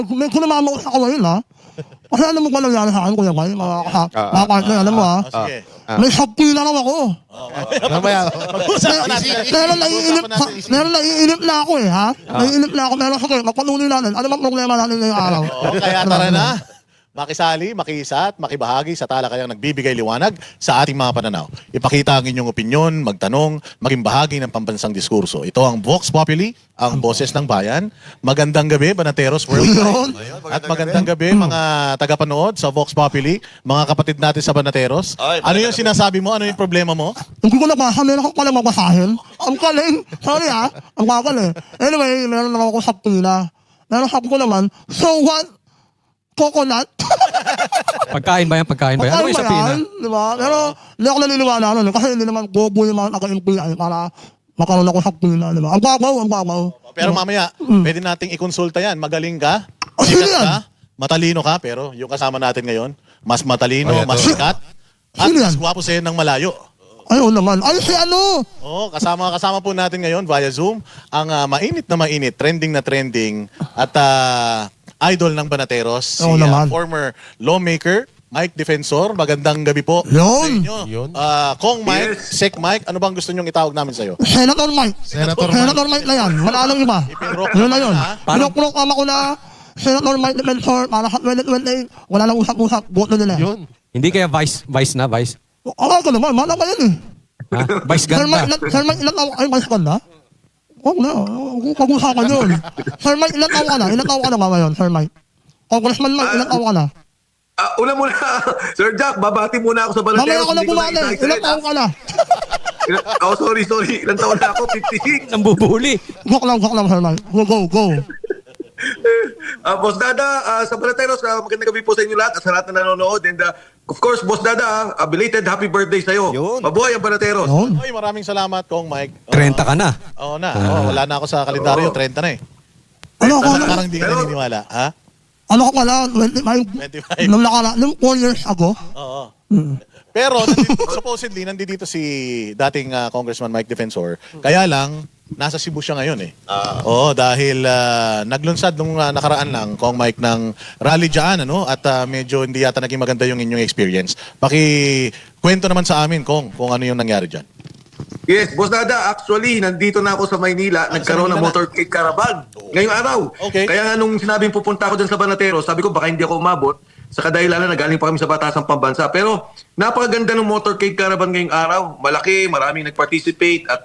Medyo namamaos ako ngayon, ha? Kasi alam mo ba nangyari sa akin, Kuya Bay? Mga partner, alam mo, ha? Sige. May shopee na raw ako. Mamaya. Pag-uusapan natin. Meron naiinip na ako, ha? Naiinip na ako. Meron sige, magpatuloy natin. Ano bang problema natin ngayong araw? Kaya tara na. Makisali, makisa at makibahagi sa talakayang nagbibigay liwanag sa ating mga pananaw. Ipakita ang inyong opinyon, magtanong, maging bahagi ng pambansang diskurso. Ito ang Vox Populi, ang boses ng bayan. Magandang gabi, Banateros Worldwide. At magandang gabi, mga tagapanood sa Vox Populi, mga kapatid natin sa Banateros. Ano yung sinasabi mo? Ano yung problema mo? Hindi ko nabasa, meron akong palang mabasahin. Ang galing. Sorry, ha? Ang galing. Anyway, meron naman ako shopee na. Meron shopee ko naman. So what? Coconut. Pagkain ba yan? Pagkain ba yan? Ano yung sabihin na? Diba? Pero hindi ako naniniwala nun. Kasi hindi naman bobo yung mga naka-NPI para makaroon ako sa pina. Diba? Ang babaw. Pero mamaya, pwede nating ikonsulta yan. Magaling ka, Sino sikat yan? ka, matalino ka, pero yung kasama natin ngayon, mas matalino, mas sikat, at Sino yan? mas gwapo sa'yo ng malayo. Ayun naman. Ay, si ano? Oo, kasama po natin ngayon via Zoom ang mainit na mainit, trending na trending at idol ng Banateros, si Oo naman. former lawmaker Mike Defensor. Magandang gabi po Yun. sa inyo. Yun. Kong Mike, Sec Mike, ano bang gusto nyong itawag namin sa'yo? Senator Mike. Senator Senator Mike na yan. Wala nang iba. Ipinrock Yun na naman yun. na. Pinok-proklama ko na Senator Mike Defensor para sa 2028. Wala nang usap-usap. Boto nila. Yun. Hindi kaya vice na, vice? Akala ko naman. Mana ba yan eh? Ha? Vice Sir Mike, ganda. Sir Mike, ilan taon? Ay, mas ganda? Huwag na. Pag-usapan yun. Sir Mike, ilan taon ka na? Ilan taon ka na ba ngayon, Sir Mike? Congressman Mike, ilan taon ka na? Una muna, Sir Jack, babati muna ako sa Mamaya Banateros. ako na bumali. Ilan taon ka na? Sorry. Ilan taon na ako? 56. Ang bubuli. Joke lang, Sir Mike. Go. Boss Dada, sa Banateros, magandang gabi po sa inyo lahat at sa lahat na nanonood. And of course, Boss Dada, belated happy birthday sa'yo. Yun. Mabuhay ang Banateros. Yun. Oy, maraming salamat, Kong Mike. 30 ka na. Oo na. Wala na ako sa kalendaryo, 30 na eh. Ano ako? Parang di ka naniniwala, ha? Ano ko pala? 25. Nung nakala, nung 4 years ago. Oo. Pero supposedly nandito si dating Congressman Mike Defensor. Kaya lang nasa Cebu siya ngayon eh. Oo, dahil naglunsad nung nakaraan lang Kong Mike ng rally diyan ano at medyo hindi yata naging maganda yung inyong experience. Kwento naman sa amin kung ano yung nangyari diyan. Yes, Boss Dada, actually, nandito na ako sa Maynila. Nagkaroon sa ng Maynila motorcade caravan. Ngayong araw. Okay. Kaya nga nung sinabing pupunta ako dyan sa Banateros, sabi ko baka hindi ako umabot. Sa kadahilanan na galing pa kami sa Batasang Pambansa. Pero napakaganda ng motorcade caravan ngayong araw. Malaki, maraming nag-participate at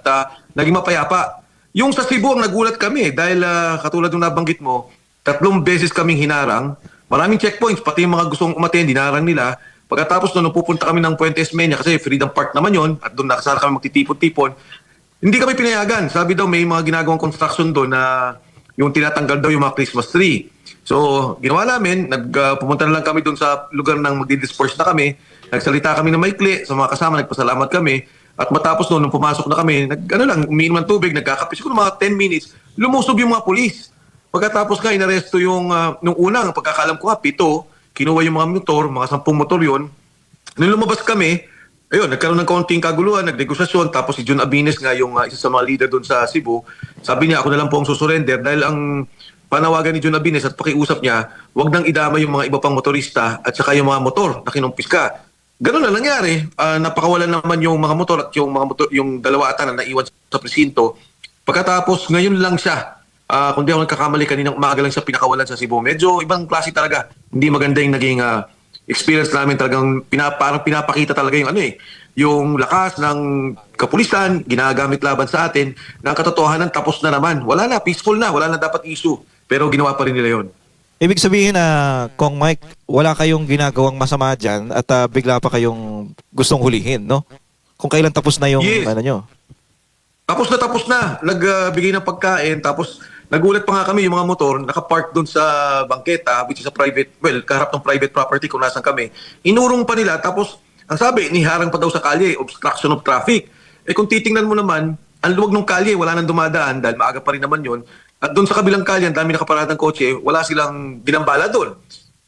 naging mapayapa. Yung sa Cebu, ang nagulat kami dahil katulad ng nabanggit mo, 3 beses kaming hinarang. Maraming checkpoints, pati yung mga gustong umattend, dinarang nila. Pagkatapos nung pupunta kami ng Puente Esmeña kasi Freedom Park naman yon at doon nakasara kami magtitipon-tipon. Hindi kami pinayagan. Sabi daw may mga ginagawang construction doon na yung tinatanggal daw yung mga Christmas tree. So, ginawa namin, pumunta na lang kami doon sa lugar ng magdi-disperse na kami. Nagsalita kami ng maikli sa mga kasama, nagpasalamat kami. At matapos noon, nung pumasok na kami, umiinom ng tubig, nagkakape. Siguro mga 10 minutes, lumusob yung mga pulis. Pagkatapos nga, inaresto yung, nung unang, pagkakalam ko 7, kinuha yung mga motor, mga 10 motor yun. Nung lumabas kami, ayun, nagkaroon ng kaunting kaguluhan, nagnegosasyon, tapos si John Abines nga yung isa sa mga leader doon sa Cebu, sabi niya, ako na lang po ang susurrender dahil ang panawagan ni John Abines at pakiusap niya, wag nang idama yung mga iba pang motorista at saka yung mga motor na kinumpis ka. Ganun na nangyari. Napakawalan naman yung mga motor at yung mga motor, yung dalawa ata na naiwan sa presinto. Pagkatapos, ngayon lang siya, kung di ako nagkakamali, kaninang umaga lang siya pinakawalan sa Cebu. Medyo ibang klase talaga. Hindi maganda yung naging experience namin. Talagang parang pinapakita talaga yung yung lakas ng kapulisan, ginagamit laban sa atin, na ang katotohanan tapos na naman. Wala na, peaceful na, wala na dapat issue. Pero ginawa pa rin nila yon. Ibig sabihin na, Kong Mike, wala kayong ginagawang masama dyan at bigla pa kayong gustong hulihin, no? Kung kailan tapos na yung Yes. ano nyo. Tapos na. Nagbigay ng pagkain, tapos nagulat pa nga kami yung mga motor, nakapark doon sa bangketa, which is a private, kaharap ng private property kung nasan kami. Inurong pa nila, tapos ang sabi, niharang pa daw sa kalye, obstruction of traffic. Kung titingnan mo naman, ang luwag ng kalye, wala nang dumadaan dahil maaga pa rin naman yun. At doon sa kabilang kalye, ang dami nakaparadang kotse, wala silang ginambala doon.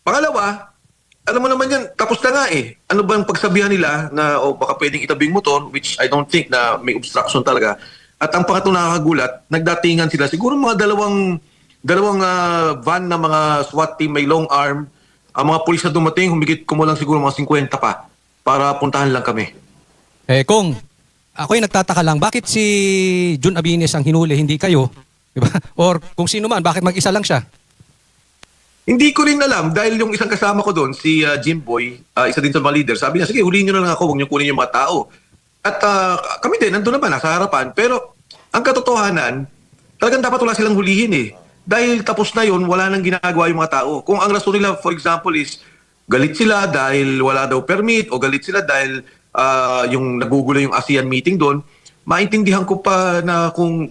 Pangalawa, alam mo naman yan, tapos na nga eh. Ano bang pagsabihan nila na baka pwedeng itabing motor, which I don't think na may obstruction talaga. At ang pangatong nakakagulat, nagdatingan sila. Siguro mga dalawang van na mga SWAT team may long arm. Ang mga pulis na dumating, humigit kumulang siguro mga 50 pa para puntahan lang kami. Kung ako'y nagtataka lang, bakit si Jun Abines ang hinuli, hindi kayo? Diba? Or kung sino man, bakit mag-isa lang siya? Hindi ko rin alam dahil yung isang kasama ko doon, si Jimboy, isa din sa mga leader, sabi niya, sige, huliin nyo na lang ako, huwag nyo kunin yung mga tao. At kami din, nandun naman, nasa harapan. Pero ang katotohanan, talagang dapat wala silang hulihin eh. Dahil tapos na yun, wala nang ginagawa yung mga tao. Kung ang rason nila, for example, is galit sila dahil wala daw permit o galit sila dahil yung nagugulo yung ASEAN meeting doon, maintindihan ko pa na kung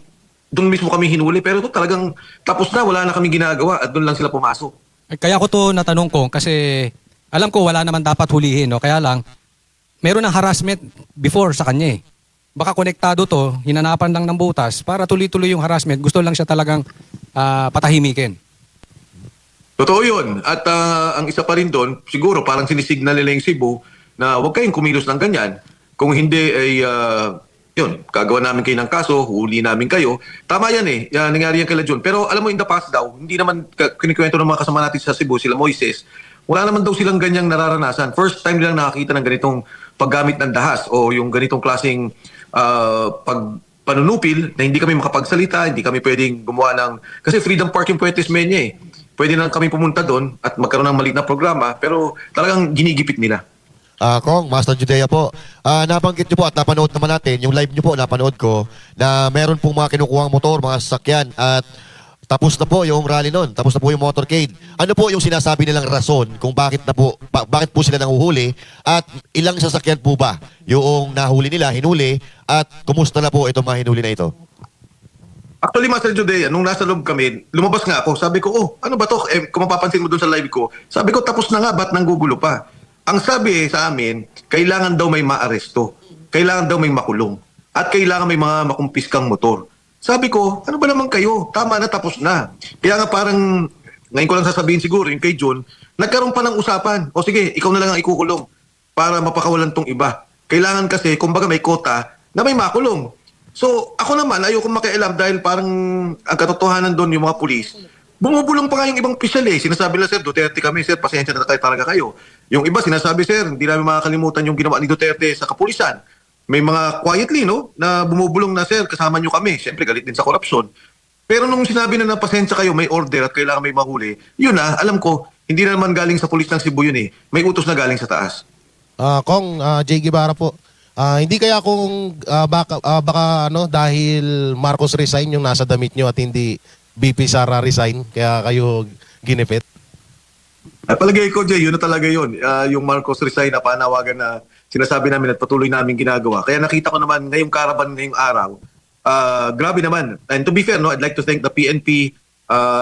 doon mismo kami hinuli. Pero ito talagang tapos na, wala na kami ginagawa at doon lang sila pumasok. Kaya ko to natanong ko kasi alam ko wala naman dapat hulihin, no? Kaya lang, meron ng harassment before sa kanya eh. Baka konektado to, hinanapan lang ng butas para tuloy-tuloy yung harassment. Gusto lang siya talagang patahimikin. Totoo yun. At ang isa pa rin doon, siguro parang sinisignal nila yung Cebu na huwag kayong kumilos ng ganyan. Kung hindi ay, yun, gagawa namin kayo ng kaso, huli namin kayo. Tama yan eh, nangyari yan kay John. Pero alam mo in the past daw, hindi naman kinikwento ng mga kasama natin sa Cebu, sila Moises, wala naman daw silang ganyang nararanasan. First time nilang nakakita ng ganitong paggamit ng dahas o yung ganitong klaseng panunupil na hindi kami makapagsalita, hindi kami pwedeng gumawa ng... Kasi Freedom Park yung Puentes Menya eh. Pwede lang kami pumunta doon at magkaroon ng maliit na programa pero talagang ginigipit nila. Kong, Master Judea po. Nabanggit niyo po at napanood naman natin, yung live niyo po, napanood ko, na meron pong mga kinukuhang motor, mga sasakyan, at tapos na po yung rally nun, tapos na po yung motorcade. Ano po yung sinasabi nilang rason kung bakit na po, bakit po sila nanguhuli at ilang sasakyan po ba yung nahuli nila, hinuli, at kumusta na po itong mga hinuli na ito? Actually, Master Judea, nung nasa loob kami, lumabas nga ako. Sabi ko, oh, ano ba to? Kung mapapansin mo doon sa live ko, sabi ko, tapos na nga, ba't nanggugulo pa? Ang sabi sa amin, kailangan daw may maaresto. Kailangan daw may makulong. At kailangan may mga makumpiskang motor. Sabi ko, ano ba naman kayo? Tama na, tapos na. Kaya nga parang, ngayon ko lang sasabihin siguro, yung kay John, nagkaroon pa ng usapan. O sige, ikaw na lang ang ikukulong para mapakawalan tong iba. Kailangan kasi, kumbaga may kota na may makulong. So, ako naman, ayoko makialam dahil parang ang katotohanan doon yung mga pulis. Bumubulong pa nga yung ibang opisyal eh. Sinasabi nila, Sir, Duterte kami. Sir, pasensya na tayo talaga kayo. Yung iba sinasabi, Sir, hindi namin makakalimutan yung ginawa ni Duterte sa kapulisan. May mga quietly, no, na bumubulong na, Sir, kasama nyo kami. Siyempre, galit din sa korupsyon. Pero nung sinabi na pasensya kayo, may order at kailangan may mahuli, yun na, alam ko, hindi na naman galing sa pulis ng Cebu yun eh. May utos na galing sa taas. Kong, Jay Guevara po. Hindi kaya kung baka ano, dahil Marcos resign yung nasa damit nyo at hindi BP Sara resign, kaya kayo ginipit? Palagay ko, Jay, yun na talaga yun. Yung Marcos resign na panawagan na sinasabi namin at patuloy namin ginagawa. Kaya nakita ko naman ngayong karaban ngayong araw, grabe naman. And to be fair, no, I'd like to thank the PNP,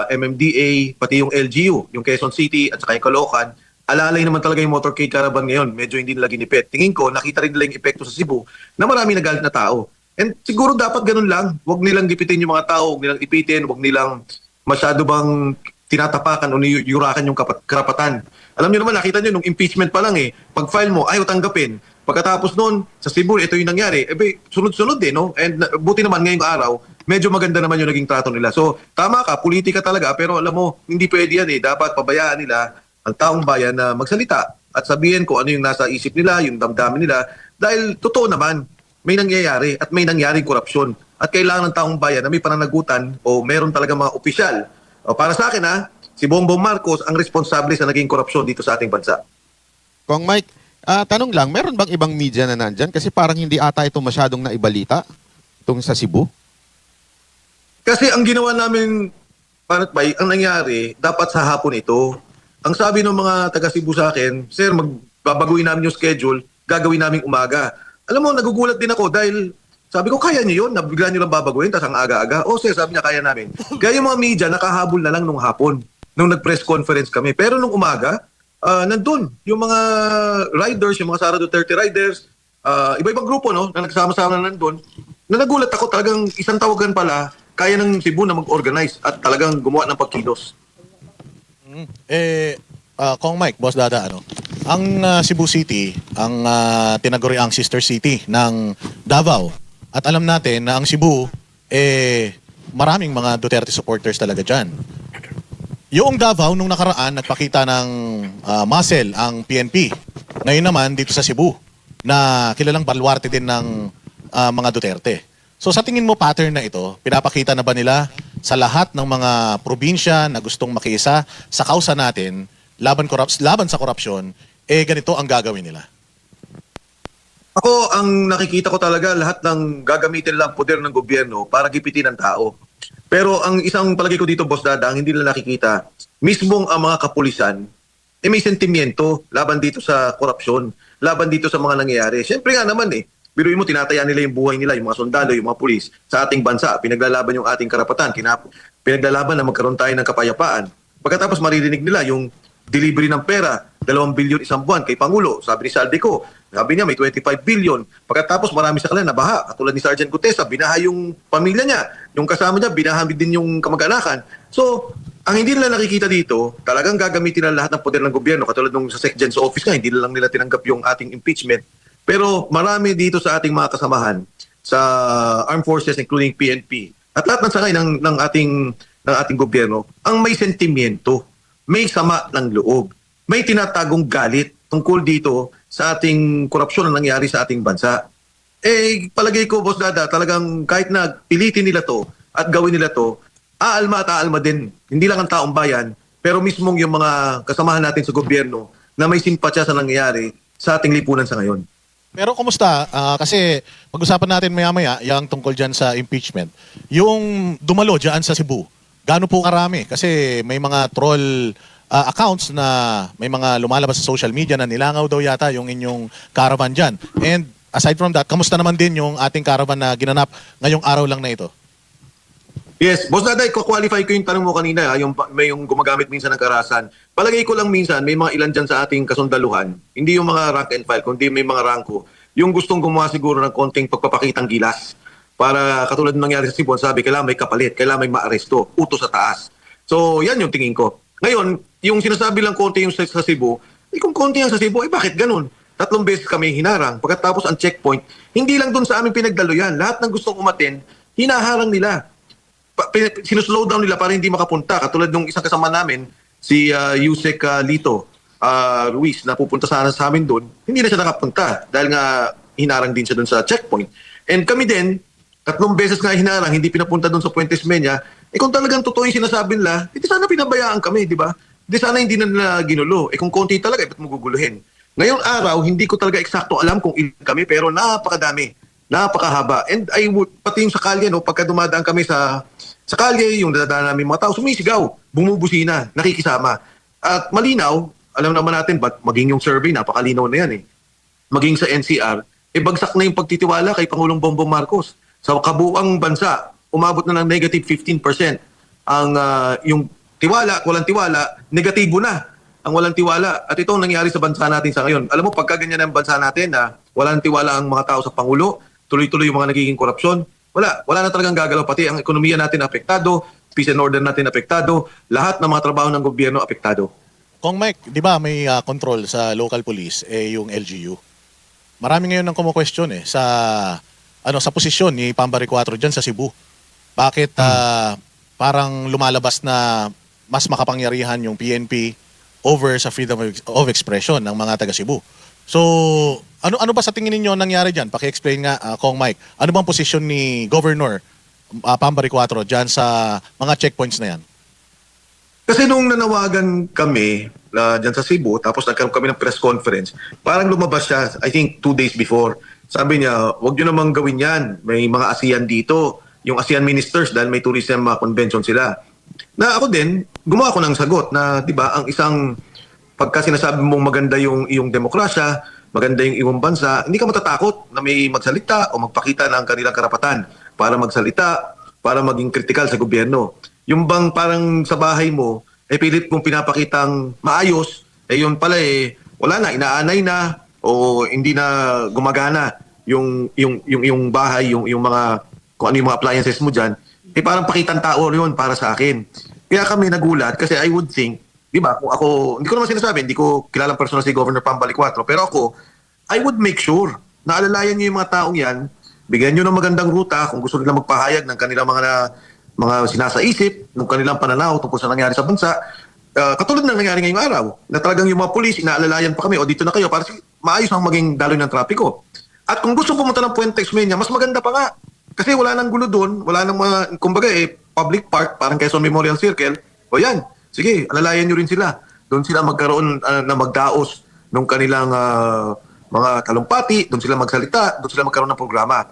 MMDA, pati yung LGU, yung Quezon City at saka yung Caloocan. Alalay naman talaga yung motorcade caravan ngayon. Medyo hindi nila ginipit. Tingin ko, nakita rin nila yung epekto sa Cebu na marami nagalit na tao. And siguro dapat ganun lang. Huwag nilang gipitin yung mga tao, huwag nilang ipitin, huwag nilang masyado bang tinatapakan o yurakan yung karapatan. Alam niyo naman, nakita niyo nung impeachment pa lang eh. Pag-file mo, ayaw tanggapin. Pagkatapos noon, sa Cebu, ito yung nangyari. Sunod-sunod eh, no? And buti naman ngayong araw, medyo maganda naman yung naging trato nila. So, tama ka, politika talaga, pero alam mo, hindi pwede yan eh. Dapat pabayaan nila ang taong bayan na magsalita at sabihin kung ano yung nasa isip nila, yung damdamin nila. Dahil totoo naman, may nangyayari at may nangyaring korupsyon. At kailangan ng taong bayan na may pananagutan o meron talaga mga opisyal. O para sa akin ha, si Bongbong Marcos ang responsable sa naging korupsyon dito sa ating bansa. Kong Mike, tanong lang, meron bang ibang media na nandyan? Kasi parang hindi ata ito masyadong naibalita itong sa Cebu. Kasi ang ginawa namin, Panat Bay, ang nangyari, dapat sa hapon ito. Ang sabi ng mga taga Cebu sa akin, Sir, magbabaguhin namin yung schedule, gagawin namin umaga. Alam mo, nagugulat din ako dahil sabi ko, kaya niyo yun? Nabigla niyo lang babaguhin, tapos ang aga-aga. O sir, sabi niya, kaya namin. Kaya yung mga media, nakahabol na lang nung hapon, nung nag-press conference kami. Pero nung umaga, nandun, yung mga riders, yung mga Sara Duterte riders, iba-ibang grupo, no, na nagsama-sama na nandun, na nagulat ako, talagang isang tawagan pala, kaya ng Cebu na mag-organize at talagang gumawa ng pagkilos. Kong Mike, Boss Dada, ano? Ang Cebu City, ang tinaguriang sister city ng Davao. At alam natin na ang Cebu, maraming mga Duterte supporters talaga dyan. Yung Davao, nung nakaraan, nagpakita ng muscle ang PNP. Ngayon naman, dito sa Cebu, na kilalang baluarte din ng mga Duterte. So sa tingin mo pattern na ito, pinapakita na ba nila sa lahat ng mga probinsya na gustong makiisa sa kausa natin, laban sa korupsyon, ganito ang gagawin nila? Ako, ang nakikita ko talaga, lahat ng gagamitin lang poder ng gobyerno para gipitin ang tao. Pero ang isang palagay ko dito, Boss Dada, ang hindi nila nakikita, mismong ang mga kapulisan, may sentimiento laban dito sa korupsyon, laban dito sa mga nangyayari. Siyempre nga naman biruin mo, tinataya nila yung buhay nila, yung mga sundalo, yung mga pulis sa ating bansa, pinaglalaban yung ating karapatan, pinaglalaban na magkaroon tayo ng kapayapaan. Pagkatapos maririnig nila yung delivery ng pera, 2 bilyon isang buwan kay Pangulo. Sabi ni Saldico, sabi niya may 25 billion. Pagkatapos marami sa kanila nabaha. Katulad ni Sergeant Gutesa, binaha yung pamilya niya. Yung kasama niya, binaha din yung kamag-anakan. So, ang hindi nila nakikita dito, talagang gagamitin na lahat ng poder ng gobyerno. Katulad nung sa SecGen's office nga, hindi na lang nila tinanggap yung ating impeachment. Pero marami dito sa ating mga kasamahan sa armed forces, including PNP, at lahat ng sakay ng ating gobyerno, ang may sentimiento, may sama ng loob, may tinatagong galit tungkol dito sa ating korupsyon na nangyari sa ating bansa. Palagay ko, Boss Dada, talagang kahit na pilitin nila to at gawin nila to, aalma at aalma din. Hindi lang ang taong bayan, pero mismong yung mga kasamahan natin sa gobyerno na may simpatya sa nangyayari sa ating lipunan sa ngayon. Pero kumusta? Kasi pag-usapan natin maya-maya yung tungkol dyan sa impeachment. Yung dumalo dyan sa Cebu, gaano po karami? Kasi may mga troll accounts na may mga lumalabas sa social media na nilangaw daw yata yung inyong caravan dyan. And aside from that, kamusta naman din yung ating caravan na ginanap ngayong araw lang na ito? Yes, Boss Daday, ko-qualify ko yung tanong mo kanina, may yung gumagamit minsan ng karahasan. Palagay ko lang minsan, may mga ilan dyan sa ating kasundaluhan, hindi yung mga rank and file, kundi may mga ranko, yung gustong gumawa siguro ng konting pagpapakitang gilas. Para katulad ng nangyari sa Cebu, sabi, kailangan may kapalit, kailangan may maaresto, utos sa taas. So, yan yung tingin ko. Ngayon, yung sinasabi lang konti yung sa Cebu, kung konti yan sa Cebu, bakit ganun? 3 beses kami hinarang. Pagkatapos ang checkpoint, hindi lang dun sa aming pinagdalo yan. Lahat ng gustong umaten, hinaharang nila. Sinuslow down nila para hindi makapunta. Katulad nung isang kasama namin, si Yusek Lito Ruiz, na pupunta sana sa amin doon, hindi na siya nakapunta dahil nga hinarang din siya doon sa checkpoint. And kami din, 3 beses nga hinarang, hindi pinapunta doon sa Puentes Menya. Kung talagang totoo yung sinasabi nila, hindi sana pinabayaan kami, di ba? Hindi sana hindi na nila ginulo. Kung konti talaga, ba't mo guguluhin? Ngayong araw, hindi ko talaga eksakto alam kung ilan kami, pero napakadami, napakahaba. And pati yung sa kalye, pagka dumadaan kami sa kalye, yung dadaan namin mga tao, sumisigaw, bumubusina, nakikisama. At malinaw, alam naman natin, maging yung survey, napakalinaw na yan maging sa NCR, bagsak na yung pagtitiwala kay Pangulong Bongbong Marcos. Sa kabuuang bansa, umabot na ng negative 15%. Yung tiwala, walang tiwala, negatibo na ang walang tiwala. At ito ang nangyari sa bansa natin sa ngayon. Alam mo, pagka ganyan ang bansa natin na walang tiwala ang mga tao sa Pangulo, tuloy-tuloy yung mga nagiging korupsyon, wala na talagang gagalaw. Pati ang ekonomiya natin apektado, peace and order natin apektado, lahat ng mga trabaho ng gobyerno apektado. Kung Mike, di ba may control sa local police, yung LGU? Marami ngayon ang kumu-question sa posisyon ni Pambari 4 dyan sa Cebu. Bakit parang lumalabas na mas makapangyarihan yung PNP over sa freedom of expression ng mga taga Cebu? So, ano ba sa tingin ninyo nangyari dyan? Paki-explain nga, Kong Mike. Ano bang posisyon ni Governor Pambari 4 dyan sa mga checkpoints na yan? Kasi nung nanawagan kami dyan sa Cebu, tapos nagkaroon kami ng press conference, parang lumabas siya, I think 2 days before. Sabi niya, huwag nyo namang gawin yan. May mga ASEAN dito, yung ASEAN ministers, dahil may tourism convention sila. Na ako din, gumawa ko ng sagot na, di ba, ang isang pagka sinasabi mong maganda yung iyong demokrasya, maganda yung iyong bansa, hindi ka matatakot na may magsalita o magpakita ng kanilang karapatan para magsalita, para maging kritikal sa gobyerno. Yung bang parang sa bahay mo, pilit kong pinapakitang maayos, yun pala wala na, inaanay na, o hindi na gumagana yung bahay, yung mga, kung ano yung mga appliances mo dyan, parang pakitang tao yun para sa akin. Kaya kami nagulat kasi I would think, di ba, kung ako, hindi ko naman sinasabi, hindi ko kilalang personal si Governor Pambali 4, pero ako, I would make sure na alalayan nyo yung mga taong yan, bigyan nyo ng magandang ruta kung gusto nila magpahayag ng kanilang mga mga sinasaisip ng kanilang pananaw tungkol sa nangyari sa bansa. Katulad ng nangyari ngayong araw, na talagang yung mga pulis, inaalalayan pa kami, o dito na kayo para maayos ang maging daloy ng trapiko. At kung gusto pumunta ng Puente Xmeña, mas maganda pa nga. Kasi wala nang gulo doon, wala nang mga, kumbaga public park, parang Quezon Memorial Circle. O yan, sige, alalayan nyo rin sila. Doon sila magkaroon na magdaos ng kanilang mga talumpati, doon sila magsalita, doon sila magkaroon ng programa.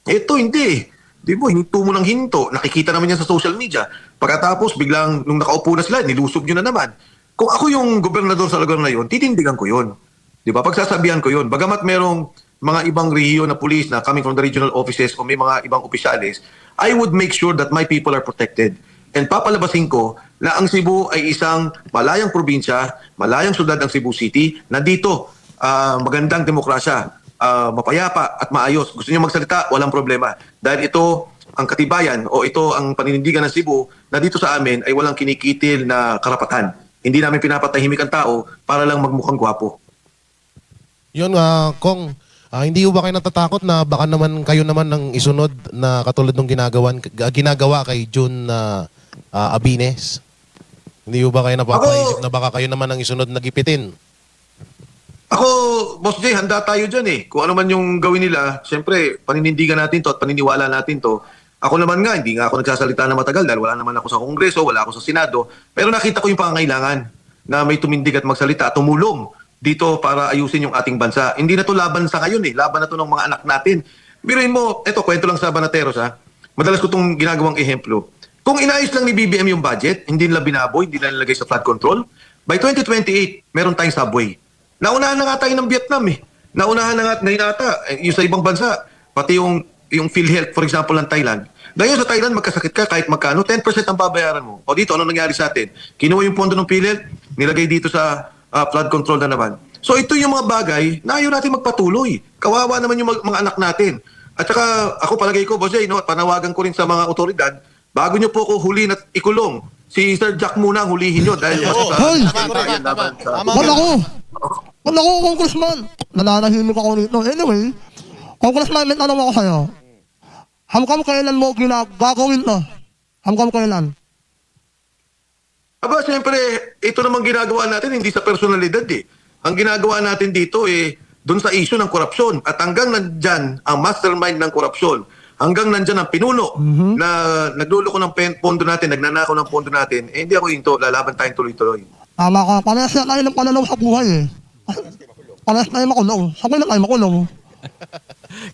Ito hindi. Di ba, hinto mo ng hinto. Nakikita naman yan sa social media. Pagkatapos, biglang, nung nakaupo na sila, nilusob nyo na naman. Kung ako yung gobernador sa lugar na yun, titindigan ko yun. Di ba? Pagsasabihan ko yun. Bagamat merong mga ibang rehiyon na police na coming from the regional offices o may mga ibang opisyalis, I would make sure that my people are protected. And papalabasin ko na ang Cebu ay isang malayang probinsya, malayang syudad ng Cebu City, na dito magandang demokrasya, mapayapa at maayos. Gusto niyo magsalita, walang problema. Dahil ito ang katibayan o ito ang paninindigan ng Cebu na dito sa amin ay walang kinikitil na karapatan. Hindi namin pinapatahimik ang tao para lang magmukhang gwapo. Yun, Kong, hindi ba kayo natatakot na baka naman kayo naman ng isunod na katulad ng ginagawa kay June Abines? Hindi ba kayo napapaisip na baka kayo naman ng isunod na gipitin? Ako, Boss Jay, handa tayo dyan eh. Kung ano man yung gawin nila, siyempre, paninindigan natin to at paniniwala natin to. Ako naman nga, hindi nga ako nagsasalita na matagal dahil wala naman ako sa Kongreso, wala ako sa Senado. Pero nakita ko yung pangangailangan na may tumindig at magsalita at tumulong dito para ayusin yung ating bansa. Hindi na to laban sa ngayon eh. Laban na to ng mga anak natin. Biruin mo, eto, kwento lang sa Banateros ha. Madalas ko itong ginagawang ehemplo. Kung inayos lang ni BBM yung budget, hindi nila binaboy, hindi nila nilagay sa flood control, by 2028, meron tayong subway. Naunahan na nga tayo ng Vietnam eh. Naunahan na nga ngayon ata, yung sa ibang bansa, pati yung PhilHealth, for example, ng Thailand. Ngayon sa Thailand, magkasakit ka kahit magkano, 10% ang babayaran mo. O dito, ano nangyari sa atin? Kinuha yung pondo ng PhilHealth, nilagay dito sa flood control na naman. So ito yung mga bagay na ayaw natin magpatuloy. Kawawa naman yung mga anak natin. At saka ako palagay ko, Boss Jay, no, panawagan ko rin sa mga otoridad, bago nyo po ako hulihin at ikulong, si Sir Jack muna ang hulihin nyo dahil Hoy! Wala ko, Congressman. Nananahimik ako rito. Anyway, Congressman, may tanong ako sa'yo. Hanggang kailan mo gagawin to? Hanggang kailan? Aba, siyempre, ito namang ginagawa natin hindi sa personalidad eh. Ang ginagawa natin dito doon sa issue ng korupsyon. At hanggang nandyan ang mastermind ng korupsyon, hanggang nandyan ang pinuno na nagluloko ng pondo natin, nagnanakaw ng pondo natin, hindi ako into, lalaban tayong tuloy-tuloy. Tama ka. Parehas na tayo ng pananaw sa buhay eh. Parehas tayo makulong. Sabay na tayo makulong.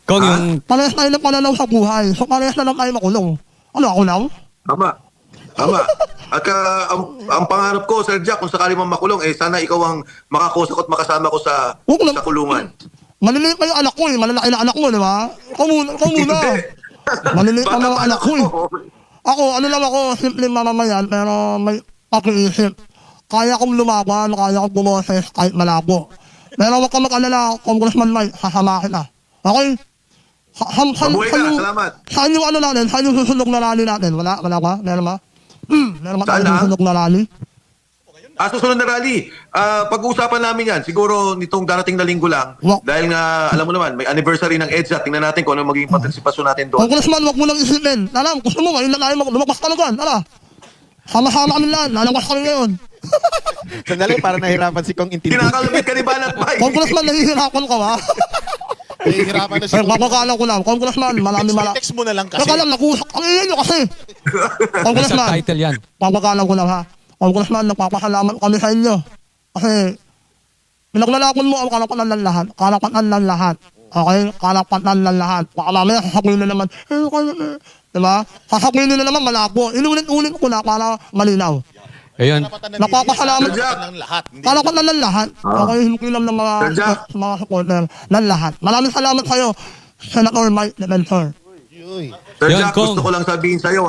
Kung yung... Parehas tayo ng pananaw sa buhay. So parehas na lang tayo makulong. Ano ako lang? Tama. At ang pangarap ko, Sir Jack, kung sakali man makulong, sana ikaw ang makakusap at makasama ko sa kulungan. Maliliit pa yung anak ko eh. Malalaki na anak mo, di ba? Ikaw muna. Maliliit pa mga anak ko eh. Ako, ano lang ako, simpleng mamamayan, pero may pakiisip. Kaya kong lumaban, kaya kong bumoses kahit malabo. Pero huwag ka mag-alala, Congressman Mike, sasamahin na. Okay? Mabuhay ka, salamat. Saan yung ano natin? Saan yung susunog na rally natin? Wala ba? Meron ba? Meron ba Saan tayong na? susunog na rally? Susunod na rally. Pag-uusapan namin yan, siguro nitong darating na linggo lang. Dahil nga, alam mo naman, may anniversary ng EDSA. Tingnan natin kung ano magiging partisipasyon natin doon. Congressman, huwag mo lang isipin. Alam, gusto mo, ngayon na tayo lumabas talaga. Ala, sama-sama kami lahat. Lalabas kami ngayon. Sandali, para nahirapan si Kong intindihin. Kinakalumit ka ni Banat Mike. Congressman, nahihirapan ka ba? Nahihirapan na si Papakalan ko lang. Congressman, Text mo na lang kasi. Teka lang, nakusak. Ang iyan nyo kasi. Congressman, Subtitle yan. papakalan ko lang ha. Congressman, nagpapasalamat kami sa inyo. Kasi, pinaglalakon mo ang karapatan ng lahat. Karapatan ng lahat. Okay? Karapatan ng lahat. Baka mamaya sasabihin na naman, diba? Sasabihin nila naman malabo. Inulit-ulit ko na para malinaw. Ayun. Napapasalamat. Karapatan ng lahat. Hindi Karapatan ng lahat. Okay, hindi lang ng mga supporter. Ng lahat. Maraming salamat sa'yo, Senator Mike Defensor. Sir Yan, Jack, Kong. gusto ko lang sabihin sa'yo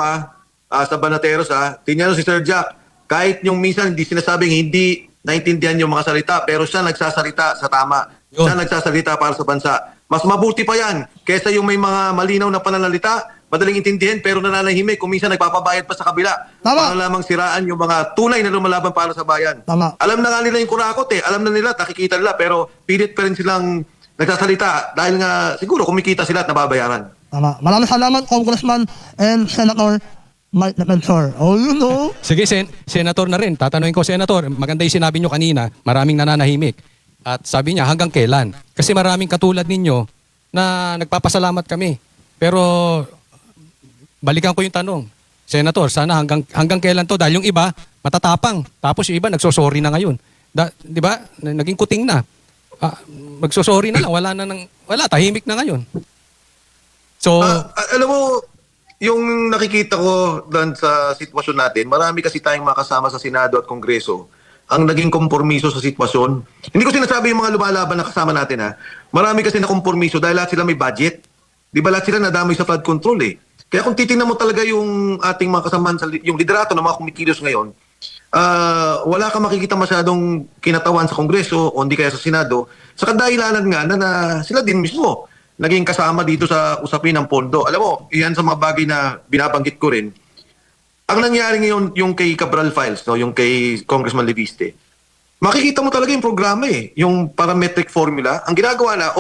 sa Banateros tingnan mo si Sir Jack, kahit yung minsan hindi sinasabing hindi naintindihan yung mga salita, pero siya nagsasalita sa tama. Yun. Siya nagsasalita para sa bansa. Mas mabuti pa yan kaysa yung may mga malinaw na pananalita, madaling intindihin pero nananahimik, kung minsan nagpapabayad pa sa kabila. Tama. Para lamang siraan yung mga tunay na lumalaban para sa bayan. Tama. Alam na nga nila yung kurakot alam na nila, nakikita nila, pero pilit pa rin silang nagsasalita dahil nga siguro kumikita sila at nababayaran. Tama. Maraming salamat, Congressman and Senator Mike Defensor. Oh, you know. Sige, senator na rin. Tatanungin ko, senator, maganda yung sinabi nyo kanina, maraming nananahimik. At sabi niya, hanggang kailan? Kasi maraming katulad ninyo na nagpapasalamat kami. Pero, balikan ko yung tanong. Senator, sana hanggang kailan to? Dahil yung iba, matatapang. Tapos yung iba, nagsosorry na ngayon. Di ba? Naging kuting na. Magsosorry na lang. Wala, tahimik na ngayon. So, Alam mo, yung nakikita ko doon sa sitwasyon natin, marami kasi tayong makasama sa Senado at Kongreso ang naging kompormiso sa sitwasyon. Hindi ko sinasabi yung mga lumalaban na kasama natin ha. Marami kasi na kompormiso dahil lahat sila may budget. Di ba lahat sila nadamay sa flood control eh. Kaya kung titingnan mo talaga yung ating mga kasamahan, yung liderato ng mga kumikilos ngayon, wala kang makikita masyadong kinatawan sa Kongreso o hindi kaya sa Senado sa kadahilanan nga na sila din mismo naging kasama dito sa usapin ng pondo. Alam mo, iyan sa mga bagay na binabanggit ko rin. Ang nangyari ngayon yung kay Cabral Files, no, yung kay Congressman Leviste, makikita mo talaga yung programa eh, yung parametric formula. Ang ginagawa na,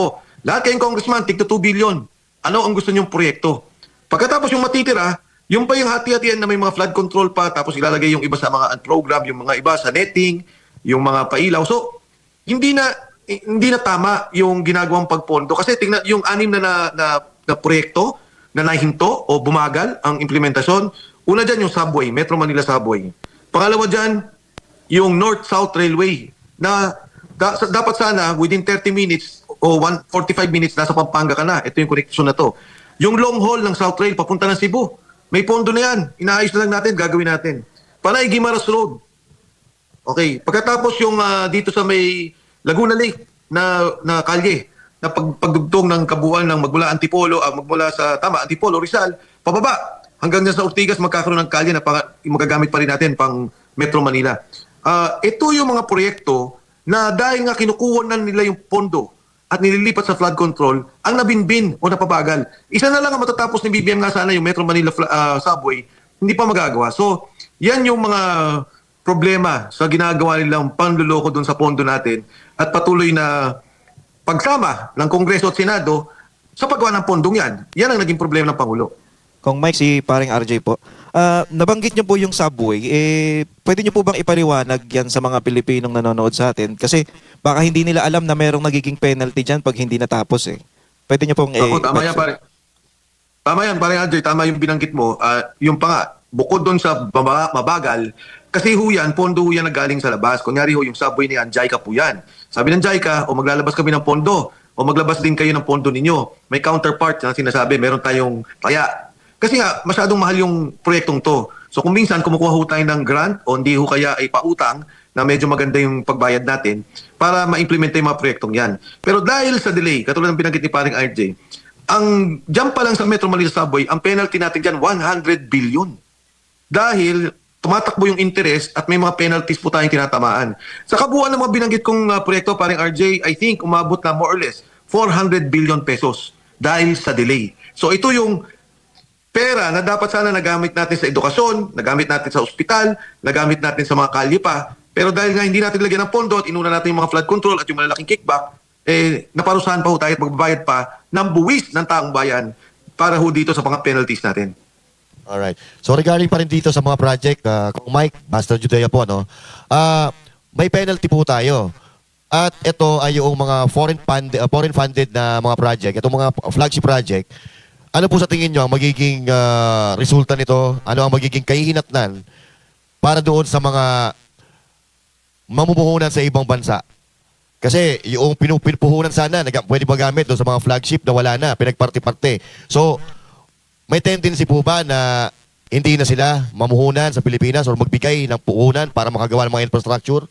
lahat kayong congressman, tigto 2 billion. Ano ang gusto niyong proyekto? Pagkatapos yung matitira, yung pa yung hati-hatian na may mga flood control pa, tapos ilalagay yung iba sa mga unprogram, yung mga iba sa netting, yung mga pailaw. So, hindi na tama yung ginagawang pagpondo. Kasi tingnan, yung 6 na proyekto na nahinto o bumagal ang implementasyon. Una dyan yung subway, Metro Manila Subway. Pangalawa dyan, yung North-South Railway na dapat sana within 30 minutes o 45 minutes nasa Pampanga ka na. Ito yung connection na to. Yung long haul ng South Rail papunta ng Cebu. May pondo na yan. Inaayos na lang natin, gagawin natin. Panay Guimaras Road. Okay. Pagkatapos yung dito sa may Laguna Lake na kalye na pagdugtong ng kabuuan ng magmula Antipolo, magmula sa Antipolo, Rizal, pababa hanggang sa Ortigas magkakaroon ng kalye na magagamit pa rin natin pang Metro Manila. Ito yung mga proyekto na dahil nga kinukuha na nila yung pondo at nililipat sa flood control, ang nabinbin o napabagal. Isa na lang ang matatapos ni BBM nga sana yung Metro Manila Subway, hindi pa magagawa. So, yan yung mga problema sa ginagawa nilang panluloko doon sa pondo natin at patuloy na pagsama ng Kongreso at Senado sa paggawa ng pondong yan. Yan ang naging problema ng Pangulo. Kung Mike, si paring RJ po, nabanggit niyo po yung subway, pwede niyo po bang ipaliwanag yan sa mga Pilipinong nanonood sa atin? Kasi baka hindi nila alam na merong nagiging penalty dyan pag hindi natapos eh. Pwede niyo pong Tama yan, pare. Tama yan, pare RJ. Tama yung binanggit mo. Yung pa nga, bukod doon sa mabagal, kasi yan, pondo yan na galing sa labas. Kunyari yung subway niyan, JICA po yan. Sabi ng JICA, maglalabas kami ng pondo, o maglabas din kayo ng pondo ninyo. May counterpart na sinasabi, meron tayong taya. Kasi nga, masyadong mahal yung proyektong to. So kung minsan kumukuha ho tayo ng grant o hindi ho kaya ay pautang na medyo maganda yung pagbayad natin para ma-implement yung mga proyektong yan. Pero dahil sa delay, katulad ng binanggit ni paring RJ, ang dyan pa lang sa Metro Manila Subway, ang penalty natin dyan, 100 billion. Dahil tumatakbo yung interest at may mga penalties po tayong tinatamaan. Sa kabuuan ng mga binanggit kong proyekto, paring RJ, I think umabot na more or less 400 billion pesos dahil sa delay. So ito yung pera na dapat sana nagamit natin sa edukasyon, nagamit natin sa ospital, nagamit natin sa mga kalye pa. Pero dahil nga hindi natin lagyan ng pondo at inuna natin yung mga flood control at yung malalaking kickback, naparusahan pa ho tayo at magbabayad pa ng buwis ng taong bayan para ho dito sa mga penalties natin. Alright. So regarding pa rin dito sa mga project, kung Mike, Master Judea po, no? May penalty po tayo. At ito ay yung mga foreign funded na mga project, itong mga flagship project. Ano po sa tingin nyo ang magiging resulta nito? Ano ang magiging kahihinatnan para doon sa mga mamumuhunan sa ibang bansa? Kasi yung pinupuhunan sana, pwede ba gamit doon sa mga flagship na wala na, pinagparte-parte. So, may tendency po ba na hindi na sila mamuhunan sa Pilipinas o magbigay ng puhunan para makagawa ng mga infrastructure?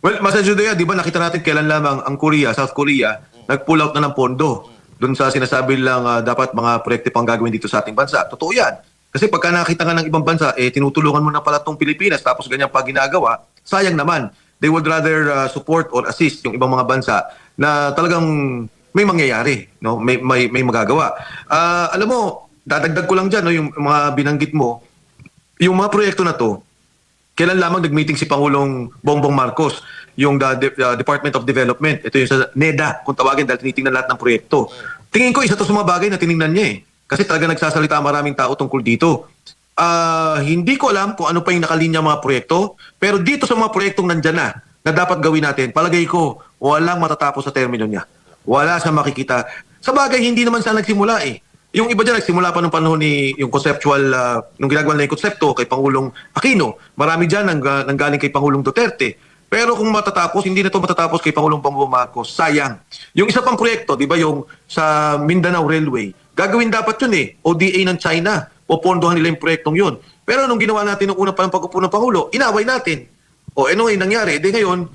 Well, Master Judea, di ba nakita natin kailan lamang ang South Korea, nag-pull out na ng pondo doon sa sinasabi lang dapat mga proyekto pang gagawin dito sa ating bansa. Totoo yan. Kasi pagka nakita nga ng ibang bansa, tinutulungan mo na pala itong Pilipinas tapos ganyan pa ginagawa, sayang naman. They would rather support or assist yung ibang mga bansa na talagang may mangyayari, no? May magagawa. Alam mo, dadagdag ko lang dyan, no, yung mga binanggit mo, yung mga proyekto na to, kailan lamang nag-meeting si Pangulong Bongbong Marcos, yung Department of Development, ito yung sa NEDA, kung tawagin dahil tinitingnan lahat ng proyekto. Tingin ko isa to sa mga bagay na tiningnan niya eh. Kasi talaga nagsasalita maraming tao tungkol dito. hindi ko alam kung ano pa yung nakalinya mga proyekto, pero dito sa mga proyektong nandyan na dapat gawin natin, palagay ko, walang matatapos sa termino niya. Wala sa makikita. Sa bagay, hindi naman sana nagsimula eh. Yung iba dyan, nagsimula pa nung panahon ni yung conceptual, nung ginagawa na yung konsepto kay Pangulong Aquino. Marami dyan nanggaling kay Pangulong Duterte. Pero kung matatapos, hindi na ito matatapos kay Pangulong Bongbong Marcos. Sayang. Yung isa pang proyekto, di ba, yung sa Mindanao Railway, gagawin dapat yun eh. ODA ng China. Popondohan nila yung proyektong yun. Pero nung ginawa natin nung una pa ng pag-upo ng Pangulo, inaway natin. O ano yung nangyari? Di ngayon,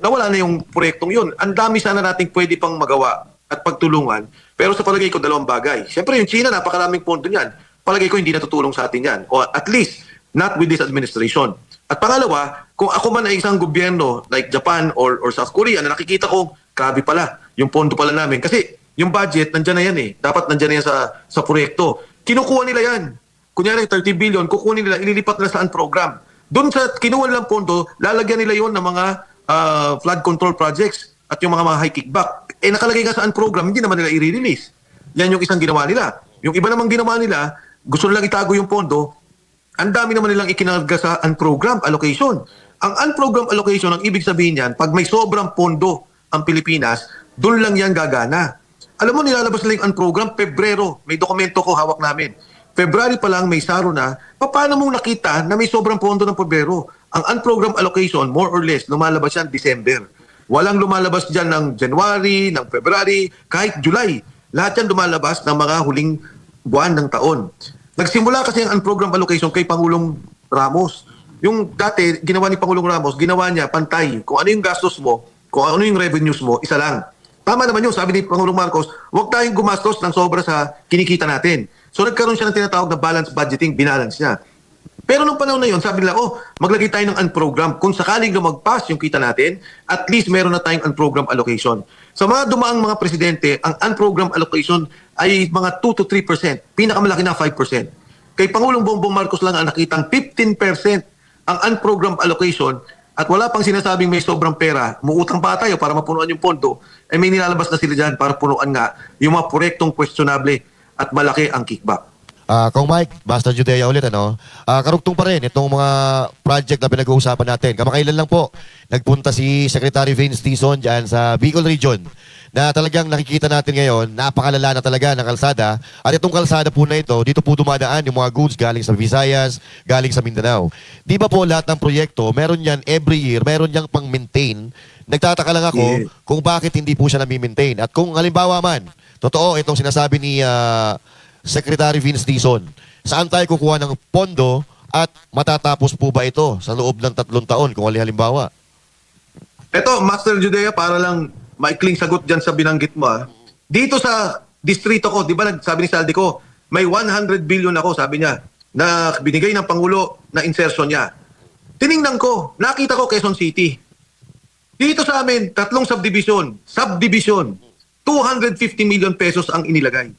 nawala na yung proyektong yun. Ang dami sana nating pwede pang magawa at pagtulungan. Pero sa palagay ko, dalawang bagay. Siyempre, yung China, napakaraming pondo niyan. Palagay ko, hindi natutulong sa atin yan. O at least, not with this administration. At pangalawa, kung ako man ay isang gobyerno like Japan or South Korea na nakikita ko, grabe pala, yung pondo pala namin. Kasi yung budget, nandyan na yan eh. Dapat nandyan na yan sa proyekto. Kinukuha nila yan. Kunyari, 30 billion, kukunin nila, ililipat nila saan program. Doon sa kinuha nilang pondo, lalagyan nila yon ng mga flood control projects at yung mga high kickback. Nakalagay nga saan program, hindi naman nila i-release. Yan yung isang ginawa nila. Yung iba namang ginawa nila, gusto nilang itago yung pondo, ang dami naman nilang ikinarga sa unprogrammed allocation. Ang unprogrammed allocation, ang ibig sabihin yan, pag may sobrang pondo ang Pilipinas, doon lang yan gagana. Alam mo, nilalabas nila yung unprogrammed, Pebrero, may dokumento ko hawak namin. February pa lang may saro na, paano mong nakita na may sobrang pondo ng Pebrero? Ang unprogrammed allocation, more or less, lumalabas yan December. Walang lumalabas dyan ng January, ng February, kahit July. Lahat yan lumalabas ng mga huling buwan ng taon. Nagsimula kasi ang unprogrammed allocation kay Pangulong Ramos. Yung dati, ginawa ni Pangulong Ramos, ginawa niya pantay. Kung ano yung gastos mo, kung ano yung revenues mo, isa lang. Tama naman yun, sabi ni Pangulong Marcos, huwag tayong gumastos ng sobra sa kinikita natin. So nagkaroon siya ng tinatawag na balance budgeting, binalance niya. Pero nung panahon na yun, sabi nila, maglagay tayo ng unprogram. Kung sakaling lumagpas yung kita natin, at least meron na tayong unprogram allocation. Sa mga dumaang mga presidente, ang unprogram allocation ay mga 2 to 3%. Pinakamalaki na 5%. Kay Pangulong Bongbong Marcos lang ang nakitang 15% ang unprogram allocation at wala pang sinasabing may sobrang pera, muutang pa tayo para mapunuan yung pondo, may nilalabas na sila dyan para punuan nga yung mga proyektong questionable at malaki ang kickback. Kung Mike, Basta Judea ulit, ano? Karugtong pa rin itong mga project na pinag-uusapan natin. Kamakailan lang po, nagpunta si Secretary Vince Dizon dyan sa Bicol Region na talagang nakikita natin ngayon, napakalala na talaga ng kalsada. At itong kalsada po na ito, dito po dumadaan yung mga goods galing sa Visayas, galing sa Mindanao. Di ba po lahat ng proyekto, meron yan every year, meron yang pang-maintain. Nagtataka lang ako kung bakit hindi po siya nami-maintain. At kung halimbawa man, totoo itong sinasabi ni Secretary Vince Dizon, saan tayo kukuha ng pondo at matatapos po ba ito sa loob ng 3 taon kung halimbawa? Ito, Master Judea, para lang maikling sagot dyan sa binanggit mo. Dito sa distrito ko, di ba sabi ni Saldi ko, may 100 billion ako, sabi niya, na binigay ng Pangulo na insertion niya. Tiningnan ko, nakita ko Quezon City. Dito sa amin, 3 subdivision, 250 million pesos ang inilagay.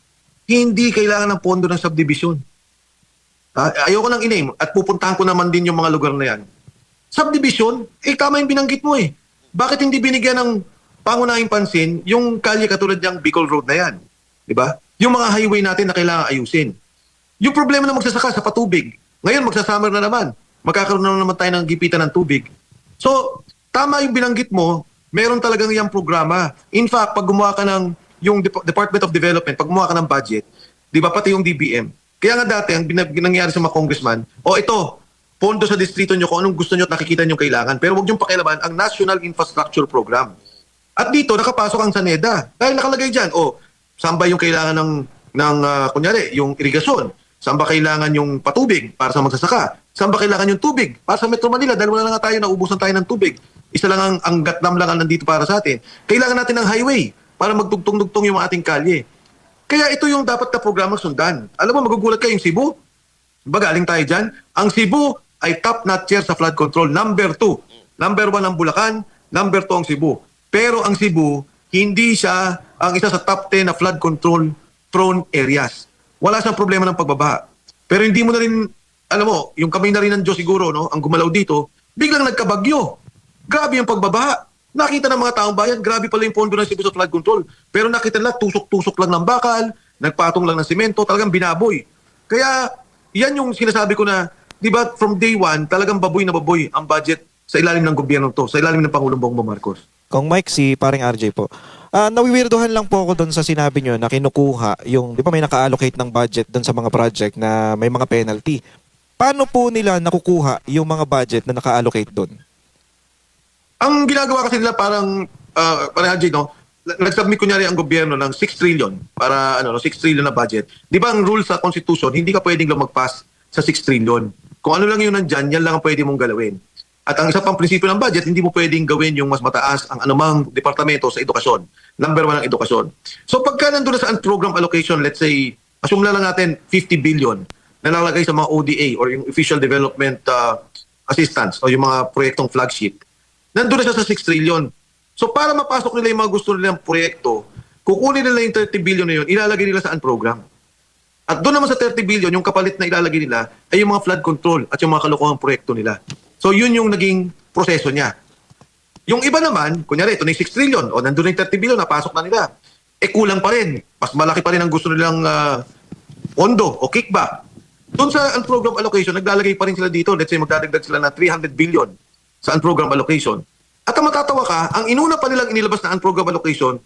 Hindi kailangan ng pondo ng subdivision. Ayoko nang i-name at pupuntahan ko naman din yung mga lugar na yan. Subdivision, tama yung binanggit mo eh. Bakit hindi binigyan ng pangunahing pansin yung kalye katulad ng Bicol Road na yan? Diba? Yung mga highway natin na kailangan ayusin. Yung problema na magsasaka sa patubig. Ngayon magsasummer na naman. Magkakaroon na naman tayo ng gipitan ng tubig. So, tama yung binanggit mo, meron talagang yung programa. In fact, pag gumawa ka ng yung Department of Development, pag gumawa ka ng budget, di ba pati yung DBM. Kaya nga dati, ang nangyari sa mga congressman, ito, pondo sa distrito nyo kung anong gusto nyo at nakikita nyo kailangan. Pero huwag nyo pakialaman ang National Infrastructure Program. At dito, nakapasok ang SANEDA. Dahil nakalagay dyan, saan ba yung kailangan kunyari, yung irigasyon? Saan ba kailangan yung patubig para sa magsasaka? Saan ba kailangan yung tubig? Para sa Metro Manila, dahil wala na nga tayo, naubusan tayo ng tubig. Isa lang ang gatnam lang ang nandito para sa atin. Kailangan natin ng highway para magtugtong-dugtong yung ating kalye. Kaya ito yung dapat na programa sundan. Alam mo, magugulat kayo yung Cebu. Diba galing tayo dyan? Ang Cebu ay top-notcher sa flood control. Number 2. Number 1 ang Bulacan. Number 2 ang Cebu. Pero ang Cebu, hindi siya ang isa sa top 10 na flood control prone areas. Wala siyang problema ng pagbabaha. Pero hindi mo na rin, alam mo, yung kamay na rin ng Diyos siguro, no, ang gumalaw dito, biglang nagkabagyo. Grabe yung pagbabaha. Nakita ng mga taong bayan, grabe pala yung pondo ng Cebu sa flood control. Pero nakita nila, tusok-tusok lang ng bakal, nagpatong lang ng simento, talagang binaboy. Kaya yan yung sinasabi ko na, di ba, from day one, talagang baboy na baboy ang budget sa ilalim ng gobyerno to, sa ilalim ng Pangulong Bongbong Marcos. Kung Mike, si paring RJ po. Nawiwirduhan lang po ako doon sa sinabi nyo na kinukuha yung, di ba may naka-allocate ng budget doon sa mga project na may mga penalty. Paano po nila nakukuha yung mga budget na naka-allocate doon? Ang ginagawa kasi nila parang RJ, no? Nag-submit kunyari ang gobyerno ng 6 trillion para 6 trillion na budget. 'Di ba ang rule sa Constitution, hindi ka pwedeng lumagpas sa 6 trillion. Kung ano lang 'yung nandiyan, yan lang ang pwede mong galawin. At ang isa pang prinsipyo ng budget, hindi mo pwedeng gawin yung mas mataas ang anumang departamento sa edukasyon. Number 1 ang edukasyon. So pagka nandun na sa program allocation, let's say, assume lang natin 50 billion na nalalagay sa mga ODA or yung Official Development Assistance o yung mga proyektong flagship, nandun na siya sa 6 trillion. So para mapasok nila yung mga gusto nilang proyekto, kukunin nila yung 30 billion na yun, ilalagay nila sa program. At doon naman sa 30 billion, yung kapalit na ilalagay nila ay yung mga flood control at yung mga kalokohang proyekto nila. So yun yung naging proseso niya. Yung iba naman, kunyari, ito na yung 6 trillion, o nandun na yung 30 billion, napasok na nila. Kulang pa rin. Mas malaki pa rin ang gusto nilang pondo o kickback. Doon sa program allocation, naglalagay pa rin sila dito. Let's say magdadagdag sila na 300 billion sa program allocation. At ang matatawa ka, ang inuna pa nilang inilabas na program allocation,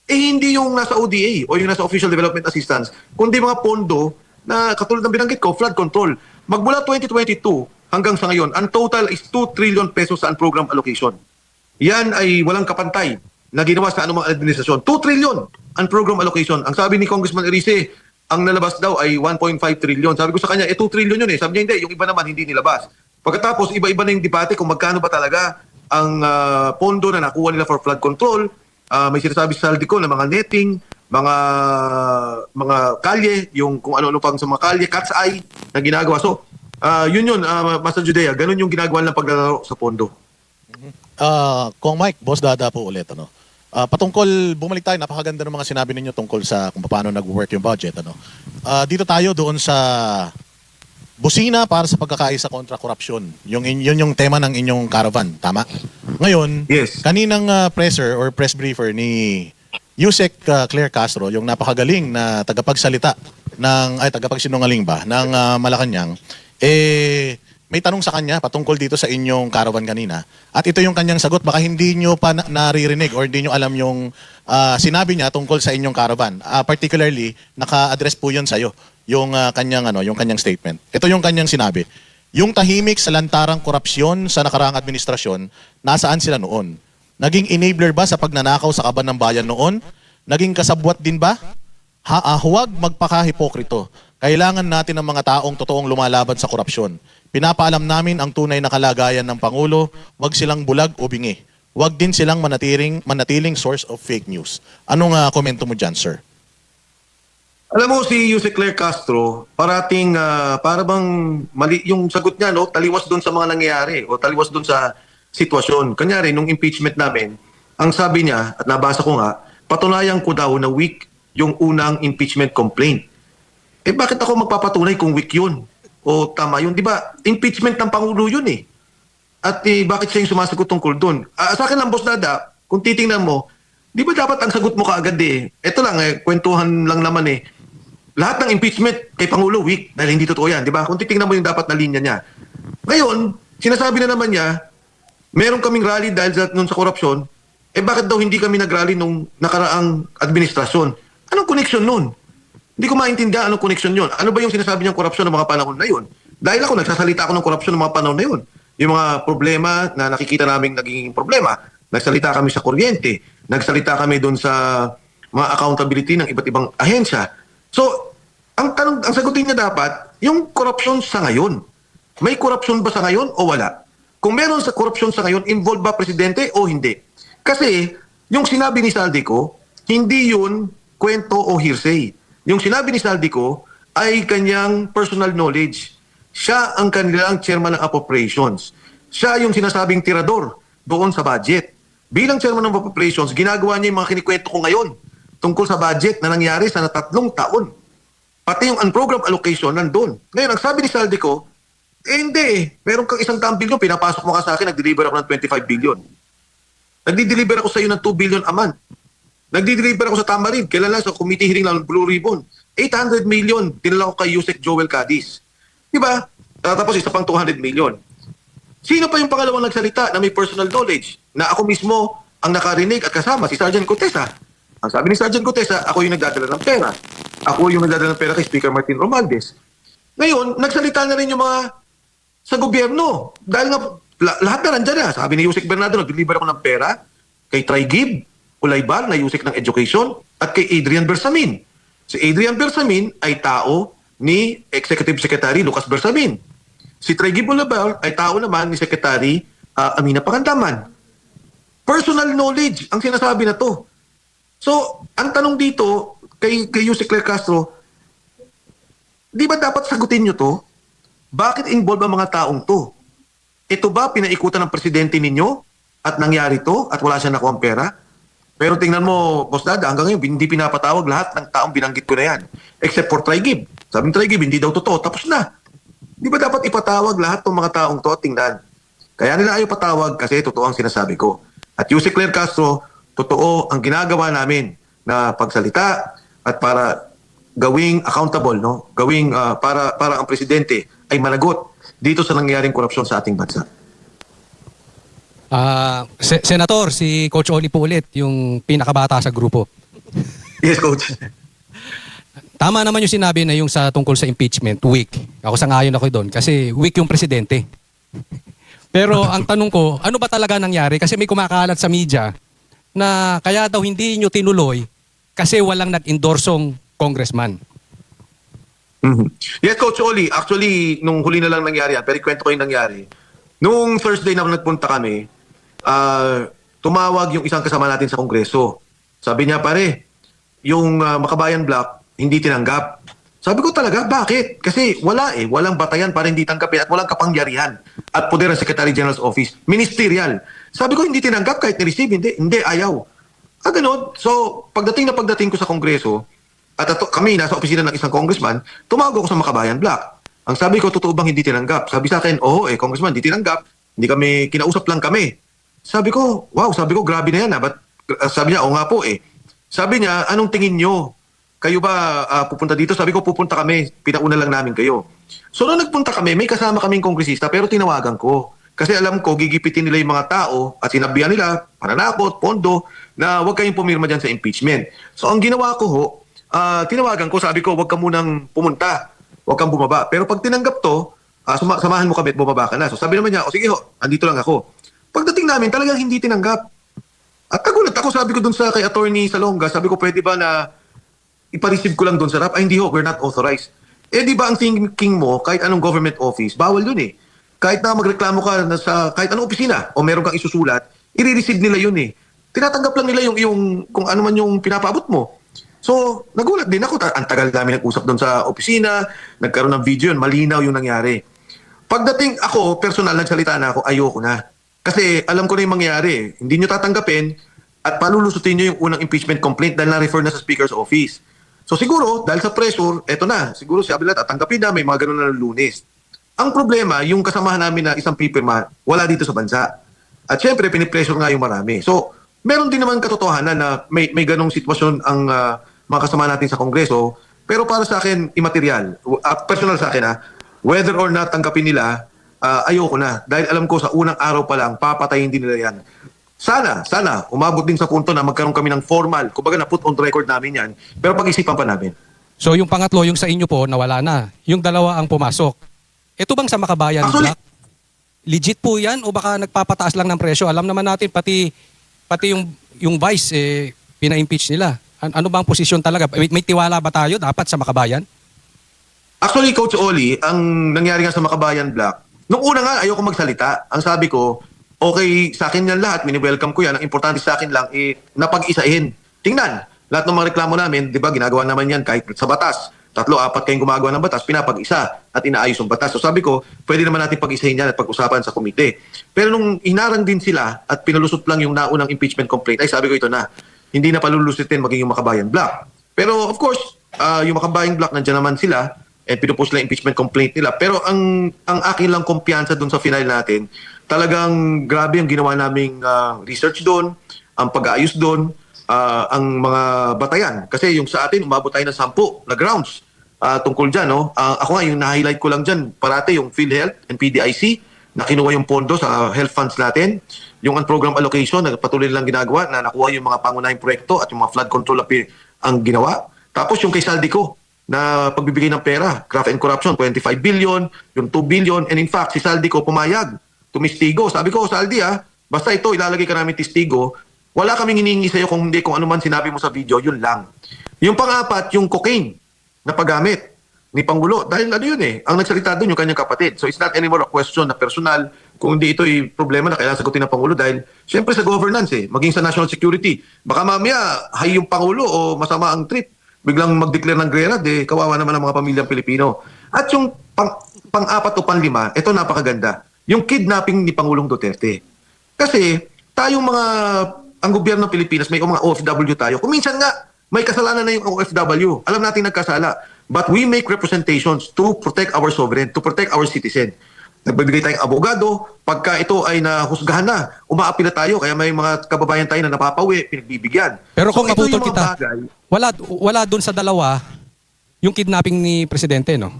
hindi yung nasa ODA o yung nasa Official Development Assistance, kundi mga pondo na katulad ng binanggit ko, flood control. Magmula 2022 hanggang sa ngayon, ang total is 2 trillion pesos sa program allocation. Yan ay walang kapantay na ginawa sa anumang administrasyon. 2 trillion ang program allocation. Ang sabi ni Congressman Erice, ang nalabas daw ay 1.5 trillion. Sabi ko sa kanya, 2 trillion yun eh. Sabi niya, hindi, yung iba naman hindi nilabas. Pagkatapos, iba-iba na yung debate kung magkano ba talaga ang pondo na nakuha nila for flood control. May sinasabi sa Saldico na mga netting, mga kalye, yung kung ano-ano pang sa mga kalye, cat's eye na ginagawa. So, yun, Master Judea, ganun yung ginagawa ng paglalaro sa pondo. Kung Mike, Boss Dada po ulit. Patungkol, bumalik tayo, napakaganda ng mga sinabi ninyo tungkol sa kung paano nag-work yung budget. Dito tayo doon sa busina para sa pagkakaisa kontra korupsyon. Yun yung tema ng inyong caravan, tama? Ngayon, Yes. kaninang presser or press briefer ni Yusek Claire Castro, yung napakagaling na tagapagsalita tagapagsinungaling ba ng Malacanang, may tanong sa kanya patungkol dito sa inyong caravan kanina. At ito yung kanyang sagot. Baka hindi nyo pa naririnig or hindi nyo alam yung sinabi niya tungkol sa inyong caravan. Particularly, naka-address po yun sa'yo. Yung kanyang statement. Ito yung kanyang sinabi. Yung tahimik sa lantarang korupsyon sa nakaraang administrasyon, nasaan sila noon? Naging enabler ba sa pagnanakaw sa kaban ng bayan noon? Naging kasabwat din ba? Huwag magpaka-hipokrito. Kailangan natin ng mga taong totoong lumalaban sa korupsyon. Pinapaalam namin ang tunay na kalagayan ng Pangulo, huwag silang bulag o bingi. Huwag din silang manatiling source of fake news. Anong komento mo dyan, sir? Alam mo si Yusek Claire Castro, parating para bang mali yung sagot niya, no? Taliwas doon sa mga nangyayari o taliwas doon sa sitwasyon. Kanyari, nung impeachment namin, ang sabi niya, at nabasa ko nga, patunayan ko daw na weak yung unang impeachment complaint. Bakit ako magpapatunay kung weak yun? O tama yun? Di ba, impeachment ng Pangulo yun eh. At bakit siya yung sumasagot tungkol doon? Sa akin lang, Boss Dada, kung titingnan mo, di ba dapat ang sagot mo kaagad eh? Ito lang, kwentuhan lang naman eh. Lahat ng impeachment kay Pangulo weak dahil hindi totoo yan, di ba? Kung titingnan mo yung dapat na linya niya. Ngayon, sinasabi na naman niya, meron kaming rally dahil sa korupsyon, bakit daw hindi kami nag-rally nung nakaraang administrasyon? Anong connection nun? Hindi ko maintindihan anong connection yun. Ano ba yung sinasabi niyang korupsyon ng mga panahon na yun? Dahil ako, nagsasalita ako ng korupsyon ng mga panahon na yun. Yung mga problema na nakikita naming naging problema. Nagsalita kami sa kuryente. Nagsalita kami doon sa mga accountability ng iba't ibang ahensya. So, ang sagutin niya dapat, yung korupsyon sa ngayon. May korupsyon ba sa ngayon o wala? Kung meron sa korupsyon sa ngayon, involved ba presidente o hindi? Kasi, yung sinabi ni Saldico, hindi yun kwento o hearsay. Yung sinabi ni Saldico ay kanyang personal knowledge. Siya ang kanilang chairman ng appropriations. Siya yung sinasabing tirador doon sa budget. Bilang chairman ng appropriations, ginagawa niya yung mga kinikwento ko ngayon tungkol sa budget na nangyari sa 3 taon. Pati yung unprogrammed allocation nandun. Ngayon, ang sabi ni Saldico, hindi eh. Meron kang 100 billion, pinapasok mo ka sa akin, nag-deliver ako ng 25 billion. Nagdi-deliver ako sa iyo ng 2 billion a month. Nagdi-deliver ako sa Tamarin. Kailan lang sa committee hearing lang ng Blue Ribbon. 800 million, dinala ko kay Yusek Joel Cadiz. Di ba? Tapos isa pang 200 million. Sino pa yung pangalawang nagsalita na may personal knowledge na ako mismo ang nakarinig at kasama si Sergeant Contesa? Ang sabi ni Sergeant Contesa, ako yung nagdadala ng pera. Ako yung nagdadala ng pera kay Speaker Martin Romualdez. Ngayon, nagsalita na rin yung mga sa gobyerno. Dahil nga, lahat na nandyan na. Sabi ni Yusek Bernardo, nag-deliver ako ng pera kay Trigib, Ulaybar, na Yusek ng Education, at kay Adrian Bersamin. Si Adrian Bersamin ay tao ni Executive Secretary Lucas Bersamin. Si Trigib Ulaybar ay tao naman ni Secretary Amina Pangandaman. Personal knowledge ang sinasabi na to. So, ang tanong dito kay Yusek Claire Castro, di ba dapat sagutin nyo to? Bakit involved ang mga taong to? Ito ba pinaikutan ng presidente ninyo at nangyari to at wala siya nakuha pera? Pero tingnan mo, Boss Dada, hanggang ngayon hindi pinapatawag lahat ng taong binanggit ko na yan. Except for Trigib. Sabi ng Trigib, hindi daw totoo. Tapos na. Di ba dapat ipatawag lahat ng mga taong to at tingnan? Kaya nila ayaw patawag kasi totoo ang sinasabi ko. At Yusek Claire Castro, totoo ang ginagawa namin na pagsalita at para gawing accountable, no? Gawing para ang presidente ay managot dito sa nangyayaring korupsyon sa ating bansa. Senator, si Coach Oli po ulit, yung pinakabata sa grupo. Yes, Coach. Tama naman yung sinabi na yung sa tungkol sa impeachment, weak. Ako sangayon ako doon kasi weak yung presidente. Pero ang tanong ko, ano ba talaga nangyari? Kasi may kumakalat sa media na kaya daw hindi nyo tinuloy kasi walang nag-endorsong congressman. Mhm. Yes, Coach Oli. Actually, nung huli na lang nangyari yan, pero ikwento ko yung nangyari. Nung Thursday na nagpunta kami, tumawag yung isang kasama natin sa Kongreso. Sabi niya, pare, yung Makabayan Block, hindi tinanggap. Sabi ko talaga, bakit? Kasi wala walang batayan para hindi tanggapin at walang kapangyarihan at poder ng Secretary General's Office. Ministerial. Sabi ko, hindi tinanggap kahit ni-receive, hindi, ayaw. Ganun. So, pagdating ko sa Kongreso, at kami nasa opisina ng isang congressman, tumawag ako sa Makabayan Block. Ang sabi ko, totoo bang hindi tinanggap? Sabi sa akin, congressman, hindi tinanggap. Hindi kami, kinausap lang kami. Sabi ko, grabe na yan. Sabi niya, nga po . Sabi niya, anong tingin nyo? Kayo ba pupunta dito? Sabi ko, pupunta kami. Pinauna lang namin kayo. So, nung nagpunta kami, may kasama kaming kongresista, pero tinawagan ko. Kasi alam ko, gigipitin nila yung mga tao at sinabihan nila, pananakot, pondo, na huwag kayong pumirma dyan sa impeachment. So, ang ginawa ko tinawagan ko, sabi ko, huwag ka munang pumunta. Huwag kang bumaba. Pero pag tinanggap to, samahan mo kami at bumaba ka na. So, sabi naman niya, sige andito lang ako. Pagdating namin, talagang hindi tinanggap. At nagulat ako, sabi ko dun kay Attorney Salonga, sabi ko, pwede ba na ipa-receive ko lang doon sa RAP? Hindi we're not authorized. Di ba ang thinking mo, kahit anong government office, bawal yun . Kahit na magreklamo ka sa kahit anong opisina o meron kang isusulat, i-receive nila yun . Tinatanggap lang nila yung kung ano man yung pinapaabot mo. So, nagulat din ako. Ang tagal namin nag-usap doon sa opisina, nagkaroon ng video yun, malinaw yung nangyari. Pagdating ako, personal, nagsalita na ako, ayoko na. Kasi alam ko na yung mangyari. Hindi nyo tatanggapin at palulusutin nyo yung unang impeachment complaint dahil na-refer na sa Speaker's Office. So siguro, dahil sa pressure, eto na. Siguro si Abelat, tatanggapin na, may mga ganun na Lunes. Ang problema, yung kasamahan namin na isang pipirma, wala dito sa bansa. At syempre, pinipressure nga yung marami. So, meron din naman katotohanan na may ganong sitwasyon ang mga kasama natin sa Kongreso. Pero para sa akin, immaterial. Personal sa akin, whether or not tanggapin nila, ayoko na. Dahil alam ko sa unang araw pa lang, papatayin din nila yan. Sana, umabot din sa punto na magkaroon kami ng formal. Kumbaga na put on record namin yan. Pero pag-isipan pa namin. So yung pangatlo, yung sa inyo po, nawala na. Yung dalawa ang pumasok. Ito bang sa Makabayan Block? Legit po yan o baka nagpapataas lang ng presyo? Alam naman natin, pati yung vice, pina-impeach nila. Ano bang posisyon talaga? May tiwala ba tayo dapat sa Makabayan? Actually, Coach Oli, ang nangyari nga sa Makabayan Block, nung una nga ayoko magsalita. Ang sabi ko, okay sa akin yan lahat, mini-welcome ko yan. Ang importante sa akin lang, napag-isahin. Tingnan, lahat ng mga reklamo namin, di ba, ginagawa naman yan kahit sa batas. 3, 4 kayong gumagawa ng batas, pinapag-isa at inaayos yung batas. So sabi ko, pwede naman natin pag-isahin yan at pag-usapan sa komite. Pero nung inarang din sila at pinalusot lang yung naunang impeachment complaint, ay sabi ko ito na, hindi na palulusutin maging yung Makabayan Block. Pero of course, yung Makabayan Block, nandiyan naman sila, and pinupush lang impeachment complaint nila. Pero ang akin lang kumpiyansa dun sa final natin, talagang grabe ang ginawa naming research doon, ang pag-aayos doon, ang mga batayan. Kasi yung sa atin, umabot tayo ng 10 na grounds tungkol dyan. No? Ako nga, yung na-highlight ko lang dyan, parati yung PhilHealth and PDIC, na kinuha yung pondo sa health funds natin, yung program allocation na patuloy nilang ginagawa, na nakuha yung mga pangunahing proyekto at yung mga flood control ang ginawa. Tapos yung kay Saldico, na pagbibigay ng pera, graft and corruption, 25 billion, yung 2 billion, and in fact, si Saldico pumayag, tumistigo. Sabi ko, Saldi basta ito, ilalagay ka namin testigo, wala kaming hinihingi sa'yo kung hindi, kung ano man sinabi mo sa video, yun lang. Yung pang-apat, yung cocaine na paggamit ni Pangulo. Dahil ano yun ang nagsalita doon yung kanyang kapatid. So it's not anymore a question na personal, kung hindi ito problema na kailangan sagutin ng Pangulo dahil syempre sa governance maging sa national security. Baka mamaya, hay yung Pangulo o masama ang trip, biglang mag-declare ng grera, kawawa naman ang mga pamilyang Pilipino. At yung pang-apat o pang-lima, ito napakaganda. Yung kidnapping ni Pangulong Duterte. Kasi tayong ang gobyerno ng Pilipinas, may mga OFW tayo. Kung minsan nga, may kasalanan na yung OFW. Alam natin nagkasala. But we make representations to protect our sovereign, to protect our citizen. Nagbibigay tayong abogado, pagka ito ay nahusgahan na, umaapila tayo, kaya may mga kababayan tayo na napapawi, pinagbibigyan. Pero kung ito maputol yung mga kita, bagay, wala dun sa dalawa yung kidnapping ni Presidente, no?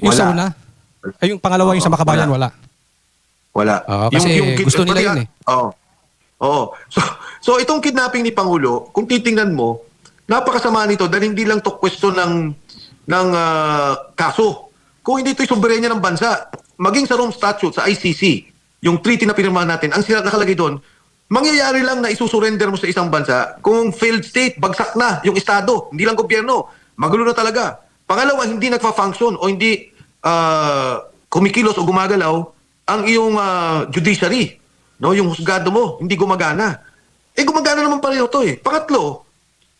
Yung Wala. sa una? Ay, yung pangalawa yung sa Makabayan, wala. Wala. Kasi gusto nila yun Oo. So itong kidnapping ni Pangulo, kung titingnan mo, napakasama nito dahil hindi lang to question ng kaso. Kung hindi ito'y soberenya ng bansa, maging sa Rome Statute, sa ICC, yung treaty na pinirmahan natin, ang nakalagay doon, mangyayari lang na isusurrender mo sa isang bansa kung failed state, bagsak na yung estado, hindi lang gobyerno, magulo na talaga. Pangalawa, hindi nagfa-function o hindi kumikilos o gumagalaw ang iyong judiciary. No, yung husgado mo, hindi gumagana. Gumagana naman pareho to Pangatlo,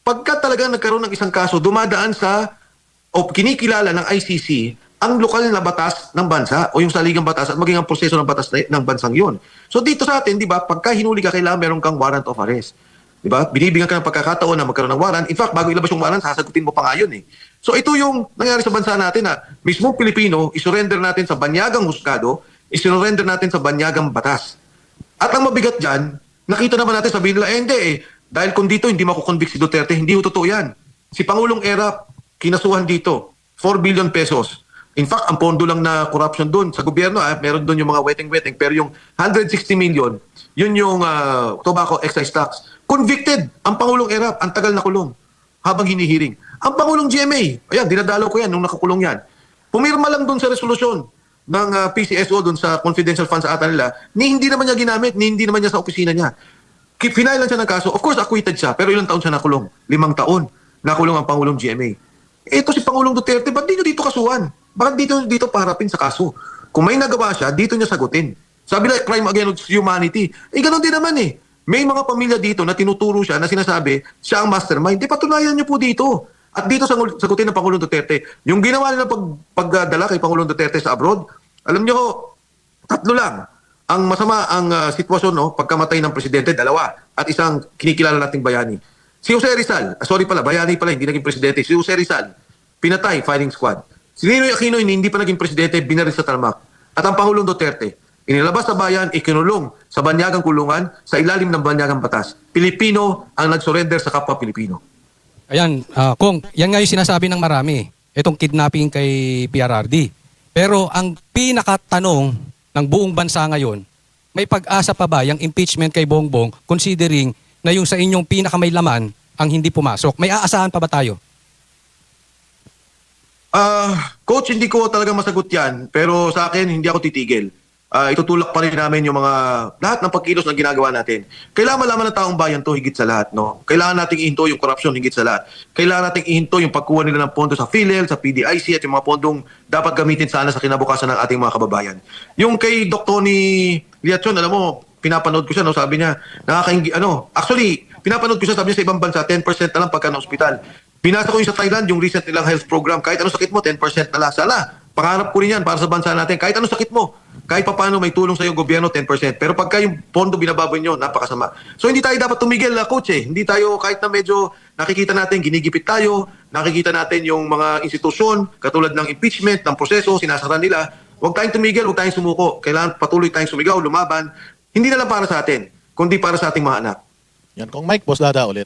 pagka talaga nagkaroon ng isang kaso, dumadaan sa o kinikilala ng ICC ang lokal na batas ng bansa o yung saligang batas at maging ang proseso ng batas ng bansang yun. So dito sa atin, di ba, pagka hinuli ka, kailangan meron kang warrant of arrest. Di ba? Binibigyan ka ng pagkakataon na magkaroon ng warrant. In fact, bago ilabas yung warrant, sasagutin mo pa nga yun So ito yung nangyari sa bansa natin na mismo Pilipino, isurrender natin sa banyagang husgado, isurrender natin sa banyagang batas. At ang mabigat dyan, nakita naman natin, sabihin nila, hindi dahil kung dito hindi makukonvict si Duterte, hindi totoo yan. Si Pangulong Erap, kinasuhan dito, 4 billion pesos. In fact, ang pondo lang na corruption doon sa gobyerno, meron doon yung mga weteng-weteng, pero yung 160 million, yun yung tobacco excise tax. Convicted ang Pangulong Erap, ang tagal na kulong, habang hinihiring. Ang Pangulong GMA, ayan, dinadalaw ko yan nung nakakulong yan. Pumirma lang doon sa resolusyon ng PCSO doon sa confidential funds sa ata nila, hindi naman niya ginamit, hindi naman niya sa opisina niya. Final lang siya ng kaso. Of course, acquitted siya, pero ilang taon siya nakulong? 5 taon. Nakulong ang Pangulong GMA. Ito si Pangulong Duterte, ba't di nyo dito kasuhan? Bakit dito paharapin sa kaso? Kung may nagawa siya, dito niya sagutin. Sabi na, crime against humanity. Ganun din naman May mga pamilya dito na tinuturo siya, na sinasabi, siya ang mastermind. Patunayan niyo po dito. At dito sagutin ng Pangulong Duterte. Yung ginawa nila pagdala kay Pangulong Duterte sa abroad, alam niyo, 3 lang. Ang masama ang sitwasyon, pagkamatay ng presidente, 2. At isang kinikilala nating bayani. Si Jose Rizal, bayani pala, hindi naging presidente. Si Jose Rizal, pinatay, firing squad. Si Ninoy Aquino, hindi pa naging presidente, binaril sa tarmac. At ang Pangulong Duterte, inilabas sa bayan, ikinulong sa banyagang kulungan, sa ilalim ng banyagang batas. Pilipino ang nag-surrender sa kapwa Pilipino. Ayan, Kong, yan nga yung sinasabi ng marami. Itong kidnapping kay PRRD. Pero ang pinakatanong ng buong bansa ngayon, may pag-asa pa ba yung impeachment kay Bongbong considering na yung sa inyong pinakamay laman ang hindi pumasok? May aasahan pa ba tayo? Coach, hindi ko talaga masagot yan. Pero sa akin, hindi ako titigil. Itutulak pa rin namin yung lahat ng pagkilos na ginagawa natin. Kailangan malaman ng taong bayan to higit sa lahat. No? Kailangan nating ihinto yung corruption higit sa lahat. Kailangan nating ihinto yung pagkuha nila ng pondo sa PhilHealth, sa PDIC at yung mga pondong dapat gamitin sana sa kinabukasan ng ating mga kababayan. Yung kay Dr. Tony Liachon, alam mo, pinapanood ko siya, sabi niya, actually, pinapanood ko siya, sabi niya sa ibang bansa, 10% na lang pagka na-hospital. Binasa ko yung sa Thailand, yung recent nilang health program, kahit anong sakit mo, 10% na lang. Sana, pangarap ko rin yan para sa bansa natin. Kahit anong sakit mo, kahit pa paano may tulong sa yung gobyerno, 10%. Pero pagka yung pondo binababoy nyo, napakasama. So hindi tayo dapat tumigil, coach Hindi tayo, kahit na medyo nakikita natin, ginigipit tayo, nakikita natin yung mga institusyon, katulad ng impeachment, ng proseso, sinasara nila. Huwag tayong tumigil, huwag tayong sumuko. Kailangan patuloy tayong sumigaw, lumaban. Hindi na lang para sa atin, kundi para sa ating mga anak. Yan, kung Mike Boss Dada ulit,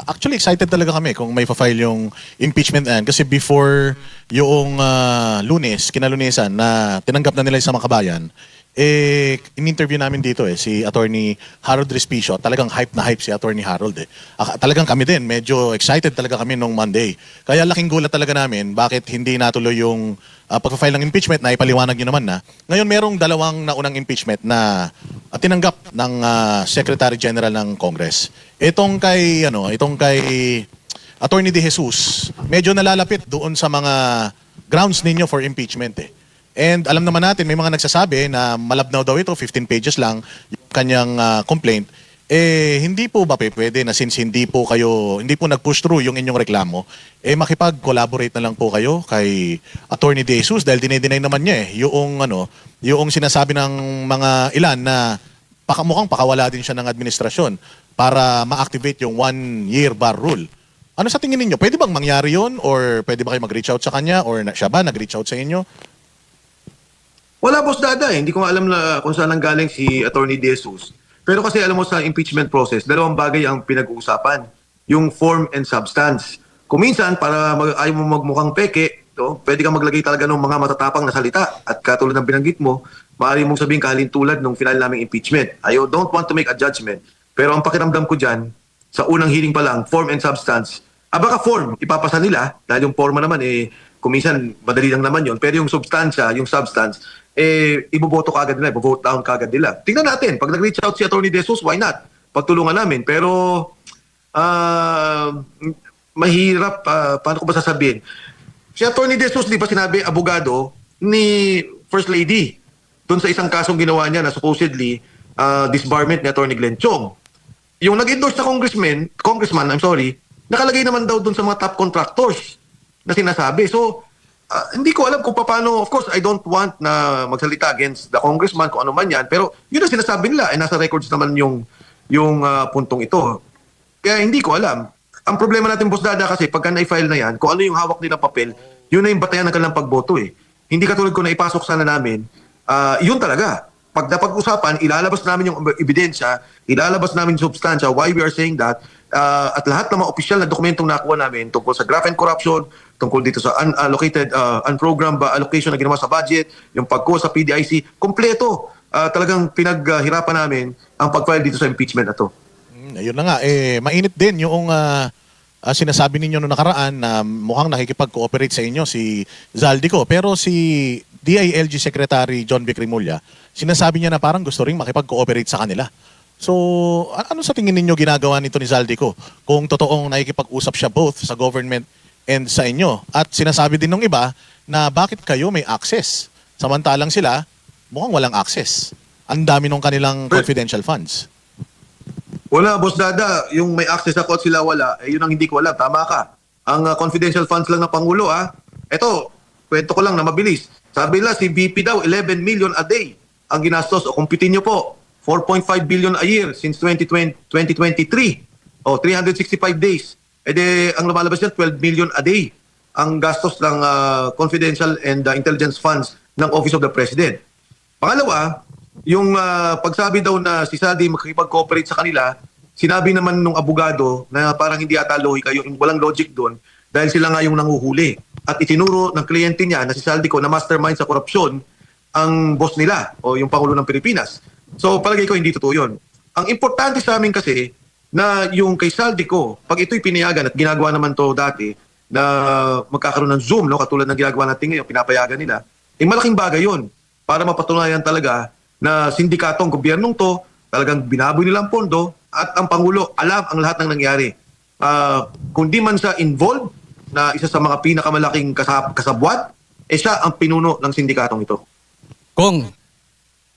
actually excited talaga kami kung may file yung impeachment na yan. Kasi before yung Lunes, kinalunesan na tinanggap na nila sa mga kabayan, in-interview namin dito si Attorney Harold Respicio. Talagang hype na hype si Attorney Harold Talagang kami din, medyo excited talaga kami nung Monday. Kaya laking gulat talaga namin bakit hindi natuloy yung pag-file ng impeachment na ipaliwanag nyo naman na. Ngayon merong dalawang naunang impeachment na tinanggap ng Secretary General ng Congress. Itong kay Attorney De Jesus, medyo nalalapit doon sa mga grounds ninyo for impeachment And alam naman natin, may mga nagsasabi na malabnaw daw ito, 15 pages lang yung kanyang complaint. Hindi po ba pwede na since hindi po nag-push through yung inyong reklamo, makipag-collaborate na lang po kayo kay Attorney De Jesus dahil dinedeny naman niya yung sinasabi ng mga ilan na mukhang pakawala din siya ng administrasyon para ma-activate yung 1-year bar rule. Ano sa tingin ninyo? Pwede bang mangyari yun? Or pwede ba kayo mag-reach out sa kanya? Or siya ba nag-reach out sa inyo? Wala, Boss Dada. Hindi ko alam na kung saan nanggaling si Attorney De Jesus. Pero kasi alam mo sa impeachment process, dalawang bagay ang pinag-uusapan. Yung form and substance. Kung minsan, para ayaw mo magmukhang peke, pwede kang maglagay talaga ng mga matatapang na salita. At katulad ng binanggit mo, maaari mong sabihin kalintulad nung final naming impeachment. I don't want to make a judgment. Pero ang pakiramdam ko dyan, sa unang hearing pa lang, form and substance, baka form, ipapasa nila, dahil yung forma naman, kung minsan, madali lang naman yun. Pero yung substansya, yung substance, iboboto kagad nila, ibovote down kagad nila. Tingnan natin, pag nag-reach out si Attorney De Jesus, why not? Pagtulungan namin. Pero, mahirap, paano ko ba sasabihin? Si Attorney De Jesus, di ba sinabi, abogado ni First Lady, doon sa isang kasong ginawa niya na supposedly disbarment ni Attorney Glenn Chong. Yung nag-endorse na congressman, nakalagay naman daw doon sa mga top contractors na sinasabi. So, hindi ko alam kung paano, of course, I don't want na magsalita against the congressman kung ano man yan, pero yun ang sinasabi nila, nasa records naman yung puntong ito. Kaya hindi ko alam. Ang problema natin, Boss Dada, kasi pagka na-file na yan, kung ano yung hawak nilang papel, yun na yung batayan ng kanilang pagboto Hindi katulad ko na ipasok sana namin, yun talaga. Pag napag-usapan, ilalabas namin yung ebidensya, ilalabas namin yung substansya, why we are saying that, at lahat ng mga opisyal na dokumentong nakuha namin tungkol sa graft and corruption, tungkol dito sa unallocated, unprogrammed allocation na ginawa sa budget, yung pagkuha sa PDIC, kompleto. Talagang pinaghirapan namin ang pag-file dito sa impeachment na to. Ayun na nga, mainit din yung sinasabi ninyo noong nakaraan na mukhang nakikipag-cooperate sa inyo si Zaldico. Pero si DILG Secretary John Vic Rimulya, sinasabi niya na parang gusto rin makipag-cooperate sa kanila. So, ano sa tingin ninyo ginagawa nito ni Zaldico? Kung totoong nakikipag-usap siya both sa government and sa inyo. At sinasabi din ng iba na bakit kayo may access? Samantalang sila, mukhang walang access. Ang dami ng kanilang confidential funds. Wala, Boss Dada. Yung may access ako at sila wala, yun ang hindi ko alam. Tama ka. Ang confidential funds lang ng Pangulo, Ito, kwento ko lang na mabilis. Sabi nila, si BP daw, 11 million a day ang ginastos. O kumpitin nyo po, 4.5 billion a year since 2023. O, 365 days. Ang lumalabas yan, 12 million a day ang gastos ng confidential and intelligence funds ng Office of the President. Pangalawa, yung pagsabi daw na si Saldi makikipag-cooperate sa kanila, sinabi naman nung abogado na parang hindi ata logic kayo, walang logic doon dahil sila nga yung nanguhuli. At itinuro ng kliyente niya na si Saldico na mastermind sa korupsyon ang boss nila o yung Pangulo ng Pilipinas. So palagay ko hindi totoo yun. Ang importante sa amin kasi na yung kay Saldico, pag ito'y pinayagan at ginagawa naman to dati na magkakaroon ng Zoom, katulad ng ginagawa natin ngayon, pinapayagan nila, malaking bagay yun para mapatunayan talaga na sindikatong gobyernong to, talagang binaboy nilang pondo at ang Pangulo alam ang lahat ng nangyari. Kung di man siya involved na isa sa mga pinakamalaking kasabwat, siya ang pinuno ng sindikatong ito. Kung,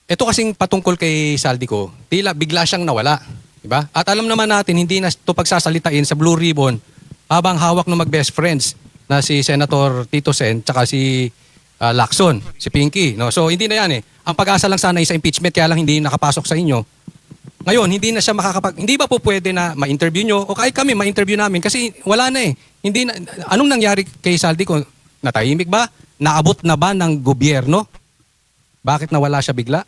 ito kasing patungkol kay Saldico, tila bigla siyang nawala. Diba? At alam naman natin, hindi na ito pagsasalitain sa Blue Ribbon habang hawak ng mag-best friends na si Senator Tito Sen tsaka si Lacson, si Pinky. No? So hindi na yan Ang pag-asa lang sana ay sa impeachment kaya lang hindi nakapasok sa inyo. Ngayon, hindi na siya hindi ba po pwede na ma-interview nyo o kahit kami ma-interview namin kasi wala na Hindi na, anong nangyari kay Saldico? Natahimik ba? Naabot na ba ng gobyerno? Bakit nawala siya bigla?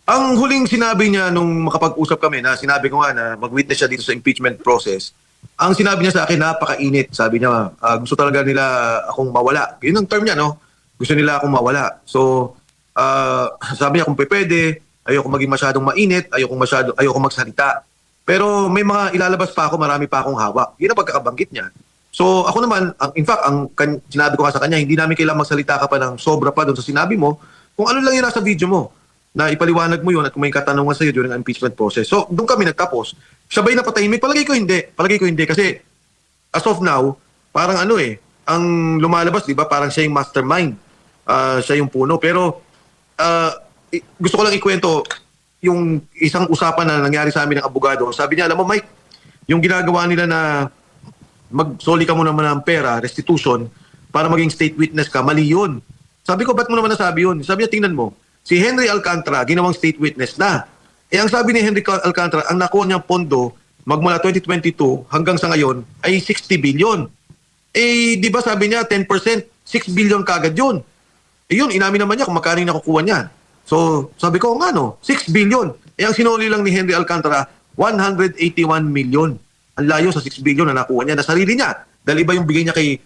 Ang huling sinabi niya nung makapag-usap kami na sinabi ko nga na mag-witness siya dito sa impeachment process, ang sinabi niya sa akin, napakainit. Sabi niya, gusto talaga nila akong mawala. Yun ang term niya, no? Gusto nila akong mawala. So, sabi niya kung pwede, ayoko maging masyadong mainit, ayoko magsalita. Pero may mga ilalabas pa ako, marami pa akong hawak. Yun ang pagkakabanggit niya. So ako naman, in fact, sinabi ko nga sa kanya, hindi namin kailangang magsalita ka pa ng sobra pa doon sa sinabi mo, kung ano lang yun nasa video mo, na ipaliwanag mo yun at kung may katanungan sa'yo during ang impeachment process. So doon kami nagtapos. Sabay na patahimik, palagay ko hindi. Kasi as of now, parang ang lumalabas, di ba, parang siya yung mastermind. Siya yung puno. Pero gusto ko lang ikwento yung isang usapan na nangyari sa amin ng abogado. Sabi niya, alam mo Mike, yung ginagawa nila na magsoli ka mo naman ng pera, restitution, para maging state witness ka, mali yun. Sabi ko, ba't mo naman nasabi yun? Sabi niya, tingnan mo, si Henry Alcantara, ginawang state witness na. Ang sabi ni Henry Alcantara, ang nakuha niyang pondo, magmula 2022 hanggang sa ngayon, ay 60 billion. Di ba sabi niya, 10%, 6 billion kagad yun. Yun, inamin naman niya kung magkano yung nakukuha niya. So, sabi ko, 6 billion. Ang sinuli lang ni Henry Alcantara, 181 million. Ang layo sa 6 billion na nakuha niya na sarili niya. Dahil iba yung bigay niya kay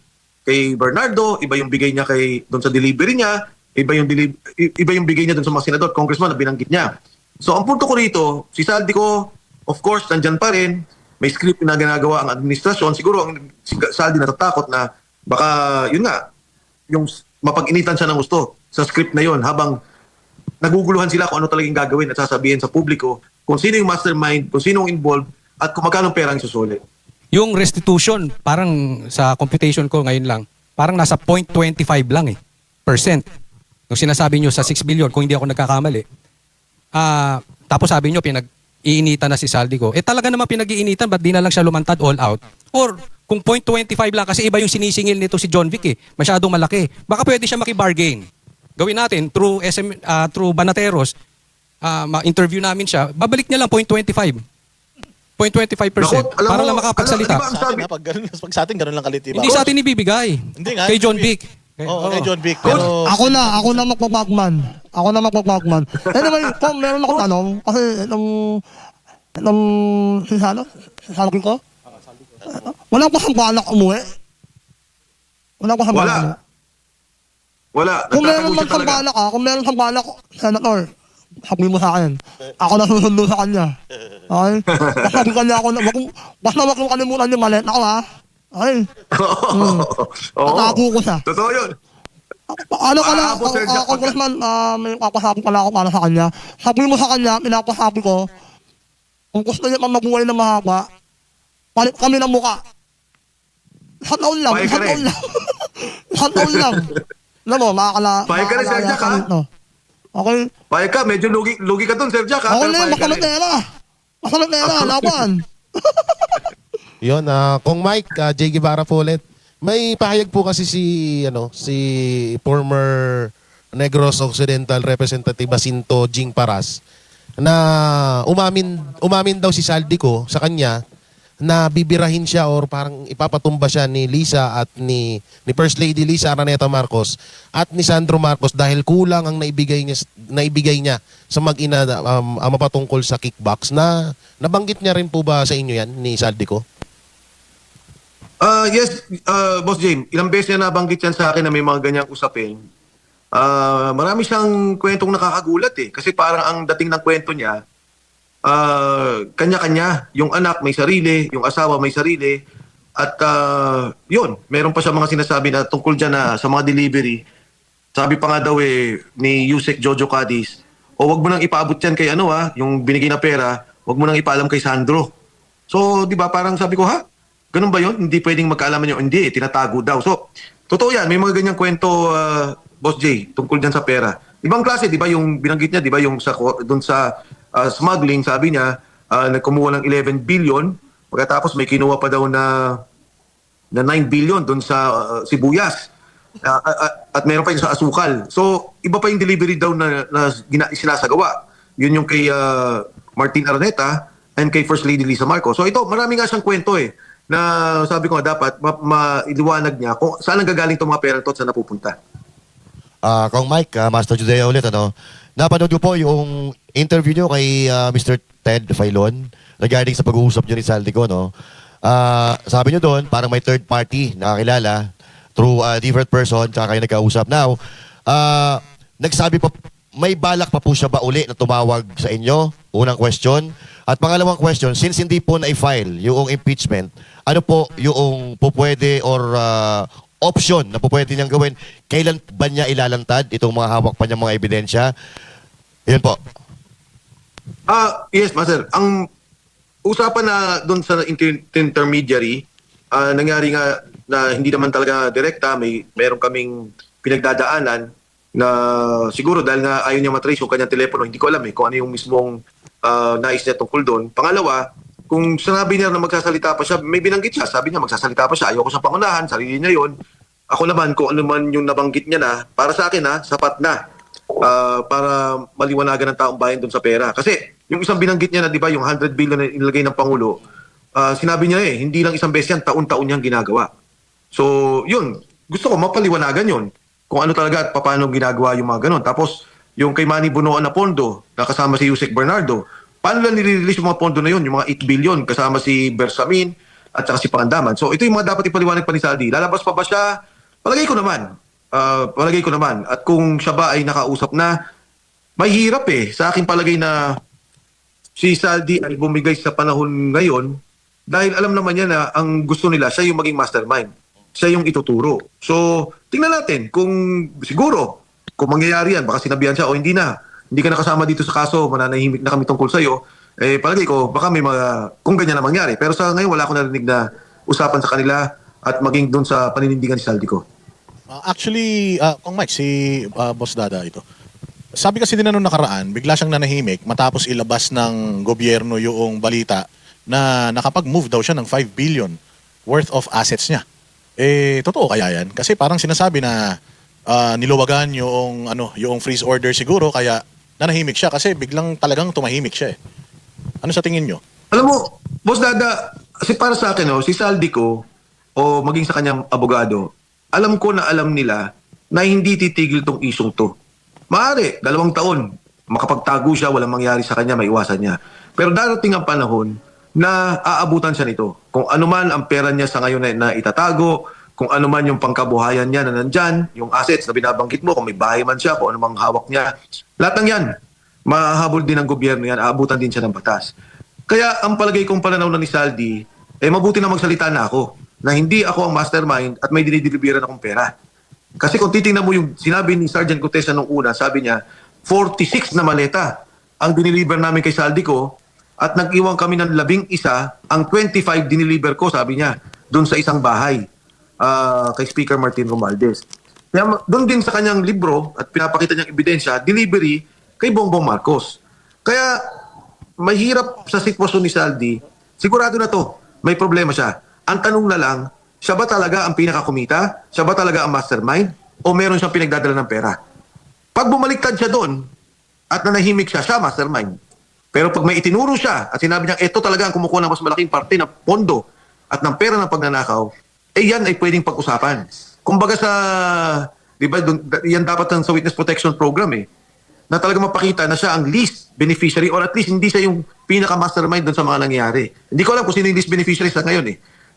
Bernardo, iba yung bigay niya doon sa delivery niya, iba yung bigay niya doon sa mga senador, congressman na binanggit niya. So, ang punto ko rito, si Saldico, of course, nandyan pa rin, may script na ginagawa ang administrasyon. Siguro, si Saldi natatakot na baka, yun nga, yung mapag-initan siya ng gusto sa script na yun habang naguguluhan sila kung ano talagang gagawin at sasabihin sa publiko kung sino yung mastermind, kung sino yung involved, at kung magkano pera ang susuli. Yung restitution, parang sa computation ko ngayon lang, parang nasa 0.25 lang percent. Yung sinasabi nyo sa 6 billion, kung hindi ako nagkakamali. Tapos sabi nyo, pinag-iinitan na si Saldico. Talaga naman pinag-iinitan, ba't di na lang siya lumantad all out? Or kung 0.25 lang, kasi iba yung sinisingil nito si John Vic masyadong malaki. Baka pwede siya makibargain. Gawin natin through through Banateros, ma-interview namin siya, babalik niya lang 0.25. 0.25% para lang makapagsalita. Sa atin, pag sa atin, ganun lang kalit. Hindi sa atin ibibigay. Hindi nga. Kay John Vic. Oo, kay John Vic. Pero Ako na magpapagman. Anyway, kung meron akong tanong, kasi sasakin ko, wala ko siyang balak umuwi. Wala. Kung Nagtatago meron man siya siyang talaga. balak, kung meron siyang balak, Senator, sabihin mo sa akin. Ako na susundo sa kanya. Okay? Basta wag kong kalimutan yung malet ako, ha? Okay? Oo. Tatago ko siya. Totoo yun. Ano ka na, Aabot, Sir Jack. Congressman, may papasabi pala ako para sa kanya. Sabihin mo sa kanya, pinapasabi ko, kung gusto niya pa mabuhay na mahaba, palit kami ng muka. Isang taon lang. Pahig ka rin. Isang taon lang. Alam mo, Pahig ka rin, Sir Jack, ha? Okay? Pahig ka, medyo lugi ka dun, Sir Jack. Ha? Okay Pero na yun, pahig ka rin. Makamatera, laban. Yun, kung Mike, J. Guevara po ulit. May pahayag po kasi si former Negros Occidental Representative Jacinto Jing Paras na umamin daw si Saldico sa kanya na bibirahin siya or parang ipapatumba siya ni Lisa at ni First Lady Lisa Araneta Marcos at ni Sandro Marcos dahil kulang ang naibigay niya sa mag-ina mapatungkol sa kickbox. Nabanggit niya rin po ba sa inyo yan ni Saldico? Yes, Boss James, ilang beses niya nabanggit yan sa akin na may mga ganyang usapin. Marami siyang kwentong nakakagulat kasi parang ang dating ng kwento niya, kanya-kanya. Yung anak may sarili, yung asawa may sarili. At yun, meron pa siya mga sinasabi na tungkol dyan na sa mga delivery. Sabi pa nga daw ni Yusek Jojo Cadiz, wag mo nang ipaabot yan kay yung binigay na pera, wag mo nang ipaalam kay Sandro. So, di ba, parang sabi ko, ganun ba yun? Hindi pwedeng magkaalaman yun. Hindi, tinatago daw. So, totoo yan. May mga ganyang kwento, Boss J, tungkol dyan sa pera. Ibang klase, di ba, yung binanggit niya, di ba, yung doon sa smuggling, sabi niya, nagkumuha ng 11 billion, pagkatapos may kinuha pa daw na 9 billion doon sa sibuyas. At meron pa yung sa asukal. So, iba pa yung delivery daw na sinasagawa. Yun yung kay Martin Araneta and kay First Lady Lisa Marcos. So, ito, marami nga siyang kwento na sabi ko nga dapat mailiwanag niya kung saan ang gagaling itong mga pera ito at saan napupunta. Kung Mike, Master Judea ulit, napanood ko po yung interview nyo kay Mr. Ted Filon regarding sa pag-uusap nyo ni Saldico, no? Sabi nyo doon, parang may third party nakakilala through a different person, tsaka kayo nagkausap. Now, nagsabi pa, may balak pa po siya ba uli na tumawag sa inyo? Unang question. At pangalawang question, since hindi po na-file yung impeachment, ano po yung pupwede or option na pupwede niyang gawin? Kailan ba niya ilalantad itong mga hawak pa niyang mga ebidensya? Yun po. Yes, Master. Ang usapan na doon sa intermediary, nangyari nga na hindi naman talaga direkta, meron kaming pinagdadaanan na siguro dahil nga ayaw niya matrace yung kanyang telepono, hindi ko alam kung ano yung mismong nais niya tungkol doon. Pangalawa, kung sinabi niya na magsasalita pa siya, may binanggit siya, sabi niya magsasalita pa siya, ayoko sa pangunahan, sarili niya yon. Ako naman, kung ano man yung nabanggit niya na, para sa akin sapat na para maliwanagan ng taong bayan doon sa pera. Kasi yung isang binanggit niya na, di ba, yung 100 billion na inilagay ng Pangulo, sinabi niya hindi lang isang beses yan, taon-taon niyang ginagawa. So, yun, gusto ko mapaliwanagan yun kung ano talaga at paano ginagawa yung mga ganon. Tapos, yung kay Manny Bunoan na pondo, na kasama si Yusek Bernardo, paano lang nire-release yung mga pondo na yun, yung mga 8 billion, kasama si Bersamin at saka si Pangandaman. So, ito yung mga dapat ipaliwanag pa ni Saldi. Lalabas pa ba siya? Palagay ko naman. At kung siya ba ay nakausap na, may hirap sa aking palagay na si Saldi ay bumigay sa panahon ngayon dahil alam naman niya na ang gusto nila, siya yung maging mastermind. Siya yung ituturo. So, tingnan natin kung siguro, kung mangyayari yan, baka sinabihan siya, o hindi na, hindi ka nakasama dito sa kaso, mananahimik na kami tungkol sa'yo, palagay ko, baka may kung ganyan na mangyari. Pero sa ngayon, wala akong narinig na usapan sa kanila at maging doon sa paninindigan ni Saldico. Actually, Kong Mike, si Boss Dada ito. Sabi kasi din na nung nakaraan, bigla siyang nanahimik matapos ilabas ng gobyerno yung balita na nakapag-move daw siya ng 5 billion worth of assets niya. Totoo kaya yan? Kasi parang sinasabi na niluwagan yung freeze order siguro kaya nanahimik siya kasi biglang talagang tumahimik siya Ano sa tingin nyo? Alam mo, Boss Dada, kasi para sa akin, si Saldico o maging sa kanyang abogado, alam ko na alam nila na hindi titigil tong isyong to. Maaari, 2 taon, makapagtago siya, walang mangyari sa kanya, maiwasan niya. Pero darating ang panahon na aabutan siya nito. Kung ano man ang pera niya sa ngayon na itatago, kung ano man yung pangkabuhayan niya na nandyan, yung assets na binabanggit mo, kung may bahay man siya, kung ano mang hawak niya, lahat ng yan, mahahabol din ng gobyerno yan, aabutan din siya ng batas. Kaya ang palagay kong pananaw na ni Saldi, mabuti na magsalita na ako, na hindi ako ang mastermind at may dinideliveran akong pera. Kasi kung titingnan mo yung sinabi ni Sergeant Gutesa nung una, sabi niya, 46 na maleta ang diniliver namin kay Saldico at nag-iwan kami ng 11, ang 25 diniliver ko, sabi niya, doon sa isang bahay kay Speaker Martin Romualdez. Kaya doon din sa kanyang libro at pinapakita niyang ebidensya, delivery kay Bongbong Marcos. Kaya mahirap sa sitwasyon ni Saldi, sigurado na to, may problema siya. Ang tanong na lang, siya ba talaga ang pinakakumita? Siya ba talaga ang mastermind? O meron siyang pinagdadala ng pera? Pag bumaliktad siya doon at nanahimik siya mastermind. Pero pag may itinuro siya at sinabi niya, ito talaga ang kumukuha ng mas malaking parte ng pondo at ng pera ng pagnanakaw, yan ay pwedeng pag-usapan. Kumbaga sa, di ba, yan dapat sa Witness Protection Program na talaga mapakita na siya ang least beneficiary or at least hindi siya yung pinaka-mastermind doon sa mga nangyayari. Hindi ko alam kung sino yung least beneficiary sa ngayon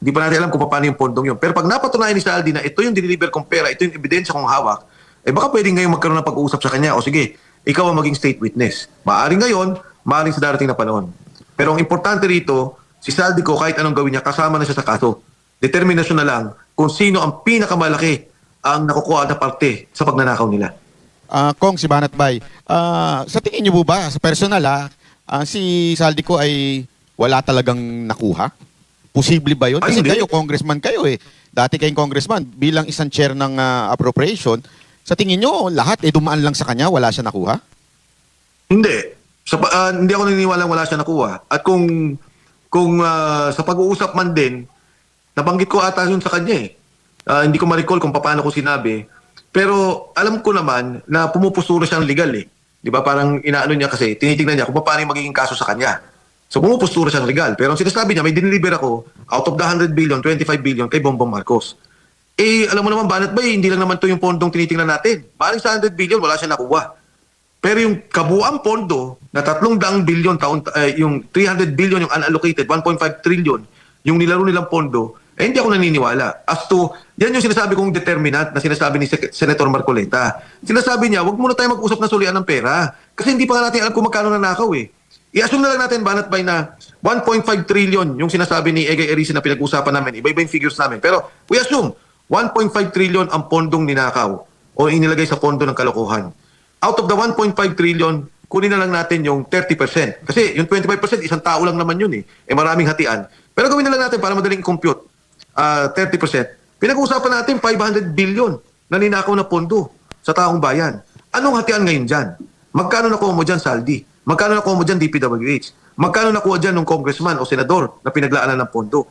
Hindi pa natin alam kung paano yung pondong yun. Pero pag napatunayan ni Saldi na ito yung diniliver kong pera, ito yung ebidensya kong hawak, baka pwedeng ngayon magkaroon ng pag-uusap sa kanya. O sige, ikaw ang maging state witness. Maaring ngayon, maaring sa darating na panahon. Pero ang importante rito, si Saldico kahit anong gawin niya, kasama na siya sa kaso. Determinasyon na lang kung sino ang pinakamalaki ang nakukuha na parte sa pagnanakaw nila. Kong, si Banat Bay, sa tingin niyo po ba, sa personal si Saldico ay wala talagang nakuha? Posible ba yun? Kasi kayo, congressman kayo Dati kayong congressman, bilang isang chair ng appropriation, sa tingin nyo, lahat dumaan lang sa kanya, wala siya nakuha? Hindi. Hindi ako naniniwala wala siya nakuha. At kung sa pag-uusap man din, nabanggit ko ata yun sa kanya hindi ko ma-recall kung paano ko sinabi. Pero alam ko naman na pumupustura siyang legal Di ba? Parang inaano niya kasi, tinitingnan niya kung paano yung magiging kaso sa kanya. So pumupustura siyang legal. Pero ang sinasabi niya, may diniliver ako, out of the 100 billion, 25 billion kay Bongbong Marcos. Alam mo naman, Banat ba, hindi lang naman to yung pondong tinitingnan natin. Maring sa 100 billion, wala siya nakuha. Pero yung kabuuan pondo na 300 billion yung 300 billion yung unallocated, 1.5 trillion yung nilaro nilang pondo, hindi ako naniniwala. As to, yan yung sinasabi kong determinant na sinasabi ni Senator Marcoleta. Sinasabi niya, wag muna tayo mag-usap na sulian ng pera. Kasi hindi pa nga natin alam kung magkano nanakaw eh. I-assume na lang natin, Banat Bay, na 1.5 trillion yung sinasabi ni Egay Erice na pinag-usapan namin. Iba-iba yung figures namin. Pero we assume, 1.5 trillion ang pondong ninakaw o inilagay sa pondo ng kalokohan. Out of the 1.5 trillion, kunin na lang natin yung 30%. Kasi yung 25%, isang tao lang naman yun eh. Maraming hatian. Pero gawin na lang natin para madaling compute. 30%. Pinag-uusapan natin 500 billion na ninakaw na pondo sa taong bayan. Anong hatian ngayon dyan? Magkano nakuha mo dyan, Saldi? Magkano nakuha mo dyan, DPWH? Magkano nakuha dyan ng congressman o senador na pinaglaanan ng pondo?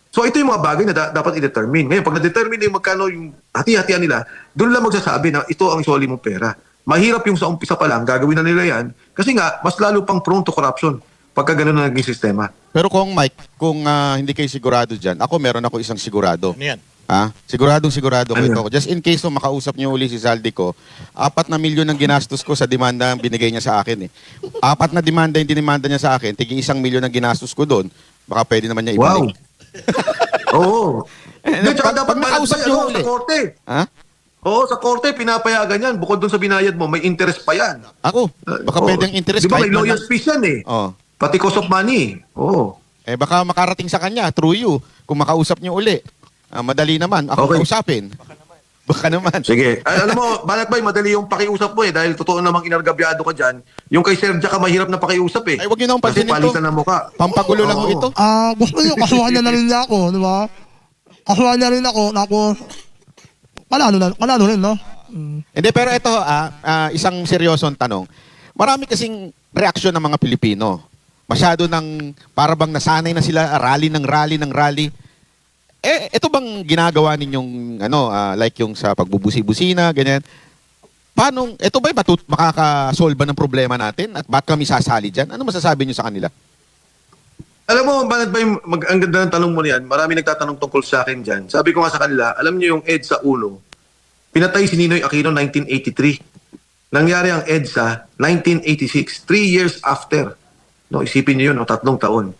So ito yung mga bagay na dapat i-determine. Ngayon, pag na-determine yung magkano yung hati-hatian nila, doon lang magsasabi na ito ang isoli mong pera. Mahirap yung sa umpisa pa lang, gagawin na nila yan. Kasi nga, mas lalo pang prone to corruption pagka ganun na naging sistema. Pero kung Mike, kung hindi kayo sigurado dyan, meron ako isang sigurado. Ano yan? Sigurado ko Ano? ito. Just in case makausap niyo uli si Saldi ko, 4 na milyon ang ginastos ko sa demanda ang binigay niya sa akin eh. 4 na demanda yung dinimanda niya sa akin, tigi 1 milyon ang ginastos ko doon, baka pwede naman niya Wow! ibalik. Oo. Hindi, tsaka dapat nakausap niyo uli. sa korte. Ha? Oo, sa korte, pinapayagan yan. Bukod doon sa binayad mo, may interest pa yan. Ako, baka Oo. pwedeng interest Di ba kahit may man lawyer's fees yan eh. Oh. Pati cost of money. Oo. Baka makarating sa kanya through you kung makausap niyo uli. Madali naman ako Okay. kausapin. Baka naman. Sige. Alam mo, Banat Bay, madali yung pakiusap mo eh. Dahil totoo namang inargabyado ka dyan. Yung kay Sir Jack, mahirap na pakiusap eh. Ay, wag niyo na akong Kasi pansinin to. palitan ng mukha. Pampagulo lang ho Oo. ito. Gusto nyo, kasuhan na rin niya ako, di ba? Kasuhan na rin ako, panalo rin, no? Hindi, pero ito, isang seryosong tanong. Marami kasing reaksyon ng mga Pilipino. Masyado ng, para bang nasanay na sila, rally ng rally. Ito bang ginagawa ninyong, like yung sa pagbubusi-busina, ganyan? Paano, ito ba'y makakasolba ng problema natin? At ba't kami sasali dyan? Ano masasabi niyo sa kanila? Alam mo, Banat Bay, ang ganda ng tanong mo niyan. Marami nagtatanong tungkol sa akin dyan. Sabi ko nga sa kanila, alam niyo yung EDSA 1, pinatay si Ninoy Aquino 1983. Nangyari ang EDSA 1986, 3 years after. No, isipin niyo yun, 3 taon.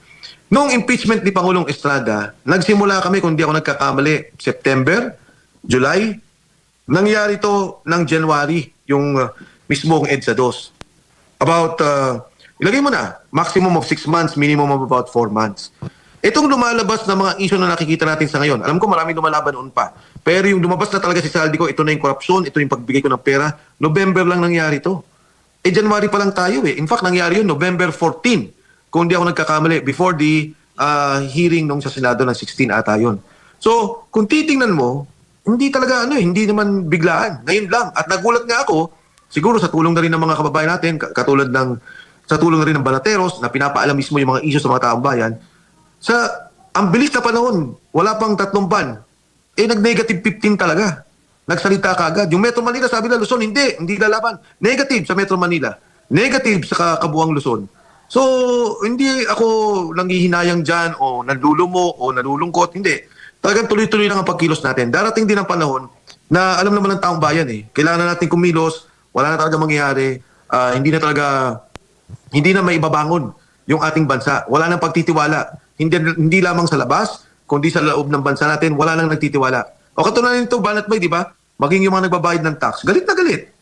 Noong impeachment ni Pangulong Estrada, nagsimula kami, kung di ako nagkakamali, September, July. Nangyari to ng January, yung mismong EDSA 2. About, ilagay mo na, maximum of 6 months, minimum of about 4 months. Itong lumalabas na mga issue na nakikita natin sa ngayon, alam ko maraming lumalaban noon pa. Pero yung lumabas na talaga si Saldi ko, ito na yung korupsyon, ito yung pagbigay ko ng pera, November lang nangyari to. January pa lang tayo eh. In fact, nangyari yun November 14. Kung di ako nagkakamali, before the hearing nung sa Senado ng 16 ata yun. So, kung titingnan mo, hindi talaga hindi naman biglaan. Ngayon lang. At nagulat nga ako, siguro sa tulong na rin ng mga kababayan natin, katulad sa tulong na rin ng Balateros, na pinapaalam mismo yung mga issue sa mga taong bayan, ang bilis na panahon, wala pang 3 buwan, nag-negative 15 talaga. Nagsalita ka agad. Yung Metro Manila, sabi na Luzon, hindi lalaban. Negative sa Metro Manila. Negative sa kabuang Luzon. So, hindi ako nanghihinayang dyan o nalulumo o nalulungkot. Hindi. Talagang tuloy-tuloy lang ang pagkilos natin. Darating din ang panahon na alam naman ng taong bayan eh. Kailangan na natin kumilos. Wala na talaga mangyayari. Hindi na may ibabangon yung ating bansa. Wala nang pagtitiwala. Hindi lamang sa labas, kundi sa loob ng bansa natin, wala nang nagtitiwala. O katulad nito, Banat Bay, di ba? Maging yung mga nagbabayad ng tax, galit na galit.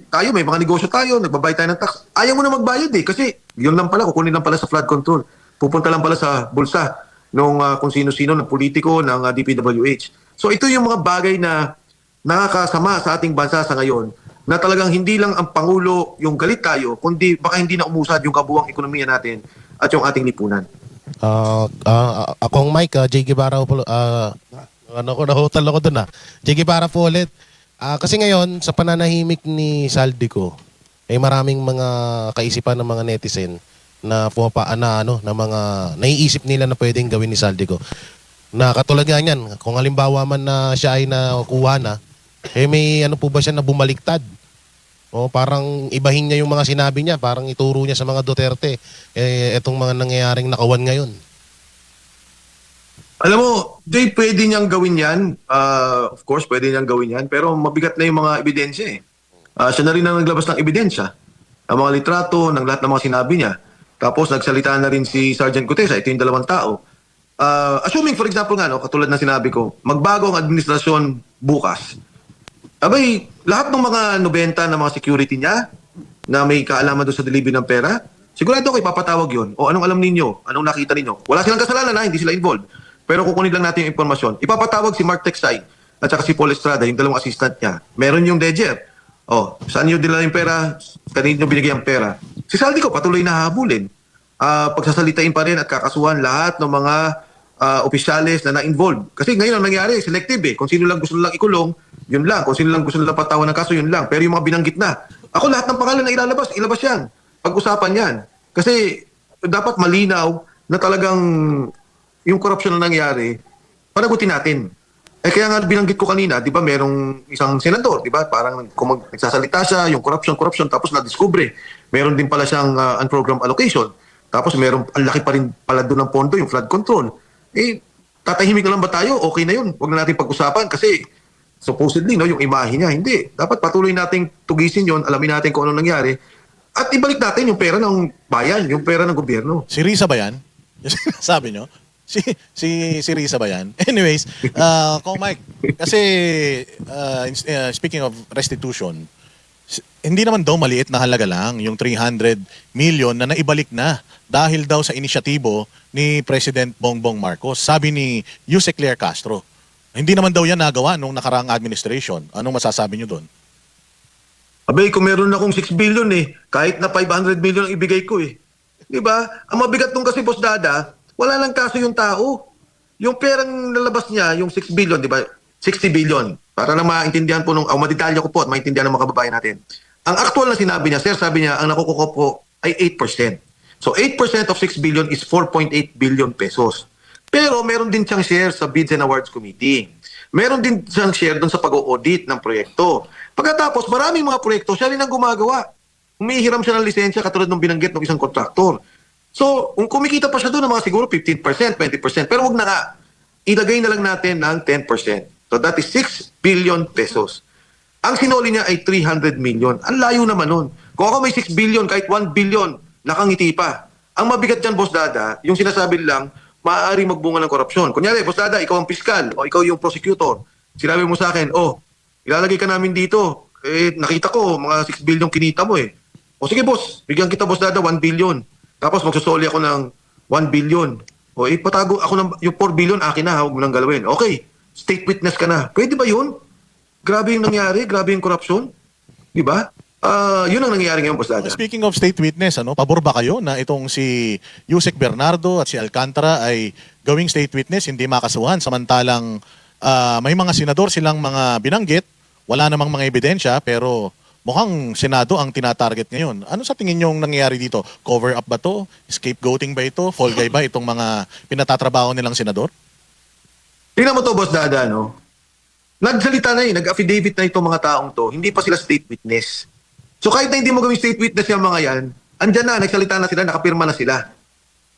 Tayo, may mga negosyo tayo, nagbabayad tayo ng tax. Ayaw mo na magbayad eh, kasi yun lang pala, kukunin lang pala sa flood control. Pupunta lang pala sa bulsa ng kung sino-sino, ng politiko, ng DPWH. So ito yung mga bagay na nakakasama sa ating bansa sa ngayon, na talagang hindi lang ang Pangulo yung galit tayo, kundi baka hindi na umusad yung kabuang ekonomiya natin at yung ating lipunan. Akong Mike, J. Guevara po, nahotal ako dun J. Guevara po ulit. Kasi ngayon, sa pananahimik ni Saldi ko, maraming mga kaisipan ng mga netizen na na mga naiisip nila na pwedeng gawin ni Saldi ko. Na katulad nga niyan, kung halimbawa man na siya ay nakuha na, may po ba siya na bumaliktad? O parang ibahin niya yung mga sinabi niya, parang ituro niya sa mga Duterte. Etong mga nangyayaring nakawan ngayon. Alam mo, Jay, pwede niyang gawin yan. Of course, pwede niyang gawin yan. Pero mabigat na yung mga ebidensya eh. Siya na rin ang naglabas ng ebidensya. ang mga litrato ng lahat ng mga sinabi niya. Tapos nagsalita na rin si Sergeant Gutesa, ito yung dalawang tao. Assuming for example nga, no, katulad ng sinabi ko, magbago ang administrasyon bukas. Abay, lahat ng mga 90 na mga security niya na may kaalaman doon sa delivery ng pera, sigurado ko ipapatawag yun. O anong alam ninyo? Anong nakita ninyo? Wala silang kasalanan na, hindi sila involved. Pero kukunin lang natin yung informasyon. Ipapatawag si Mark Texay at saka si Paul Estrada, yung dalawang assistant niya. Meron yung ledger. O, saan nyo dinala yung pera? Kanino nyo binigay ang pera? Si Saldi ko patuloy na habulin. Pagsasalitain pa rin at kakasuhan lahat ng mga opisyales na na-involved. Kasi ngayon ang nangyari, selective eh. Kung sino lang gusto lang ikulong, yun lang. Kung sino lang gusto lang patawan ng kaso, yun lang. Pero yung mga binanggit na, ako lahat ng pangalan na ilabas yan. Pag-usapan yan. Kasi dapat malinaw na talagang yung korupsyon na nangyari, panagutin natin. Kaya nga binanggit ko kanina, di ba merong isang senador, di ba? Parang kung nagsasalita siya, yung corruption, tapos na-discover. Meron din pala siyang unprogrammed allocation. Tapos meron, ang laki pa rin pala doon ng pondo, yung flood control. Tatahimik na lang ba tayo? Okay na yun. Huwag na natin pag-usapan kasi supposedly, no, yung imahe niya, hindi. Dapat patuloy nating tugisin yon, alamin natin kung ano nangyari. At ibalik natin yung pera ng bayan, yung pera ng gobyerno. Si Risa ba yan? Yung sinasabi nyo? Si Risa ba yan? Anyways, Kong Mike, kasi speaking of restitution, hindi naman daw maliit na halaga lang yung 300 million na naibalik na dahil daw sa inisyatibo ni President Bongbong Marcos. Sabi ni Yusek Claire Castro, hindi naman daw yan nagawa nung nakaraang administration. Anong masasabi nyo doon? Abay, kung meron akong 6 billion kahit na 500 million ang ibigay ko Di ba? Ang mabigat nung kasi, Boss Dada, wala lang kaso yung tao. Yung perang nalabas niya, yung 6 billion, di ba? 60 billion. Para lang maintindihan po maditalya ko po at maintindihan ng mga kababayan natin. Ang actual na sinabi niya, sir, sabi niya, ang nakukuha po ay 8%. So 8% of 6 billion is 4.8 billion pesos. Pero meron din siyang share sa Bids and Awards Committee. Meron din siyang share doon sa pag-audit ng proyekto. Pagkatapos, maraming mga proyekto, siya rin ang gumagawa. Humihiram siya ng lisensya katulad ng binanggit ng isang kontraktor. So, kung kumikita pa siya doon ng mga siguro 15%, 20%, pero wag na nga, ilagay na lang natin ng 10%. So, that is 6 billion pesos. Ang sinoli niya ay 300 million. Ang layo naman nun. Kung ako may 6 billion, kahit 1 billion, nakangiti pa. Ang mabigat dyan, Boss Dada, yung sinasabi lang, maaari magbunga ng korupsyon. Kunyari, Boss Dada, ikaw ang piskal o ikaw yung prosecutor. Sinabi mo sa akin, ilalagay ka namin dito. Nakita ko, mga 6 billion kinita mo O sige, boss, bigyan kita, Boss Dada, 1 billion. Tapos magsusoli ako ng 1 billion. Patago ako ng yung 4 billion, akin na, huwag mo nang galawin. Okay, state witness ka na. Pwede ba yun? Grabe yung nangyari, grabe yung korupsyon. Di ba? Yun ang nangyayari ngayon, Boss Dada. Speaking of state witness, pabor ba kayo na itong si Yusek Bernardo at si Alcantara ay gawing state witness, hindi makasuhan, samantalang may mga senador silang mga binanggit, wala namang mga ebidensya, pero mukhang Senado ang tinatarget ngayon. Ano sa tingin nyong nangyayari dito? Cover up ba to? Scapegoating ba ito? Fall guy ba itong mga pinatatrabaho nilang senador? Tingnan mo to, Boss Dada, no? Nagsalita na nag-affidavit na itong mga taong to, hindi pa sila state witness. So kahit na hindi mo gawing state witness yung mga yan, andyan na, nagsalita na sila, nakapirma na sila.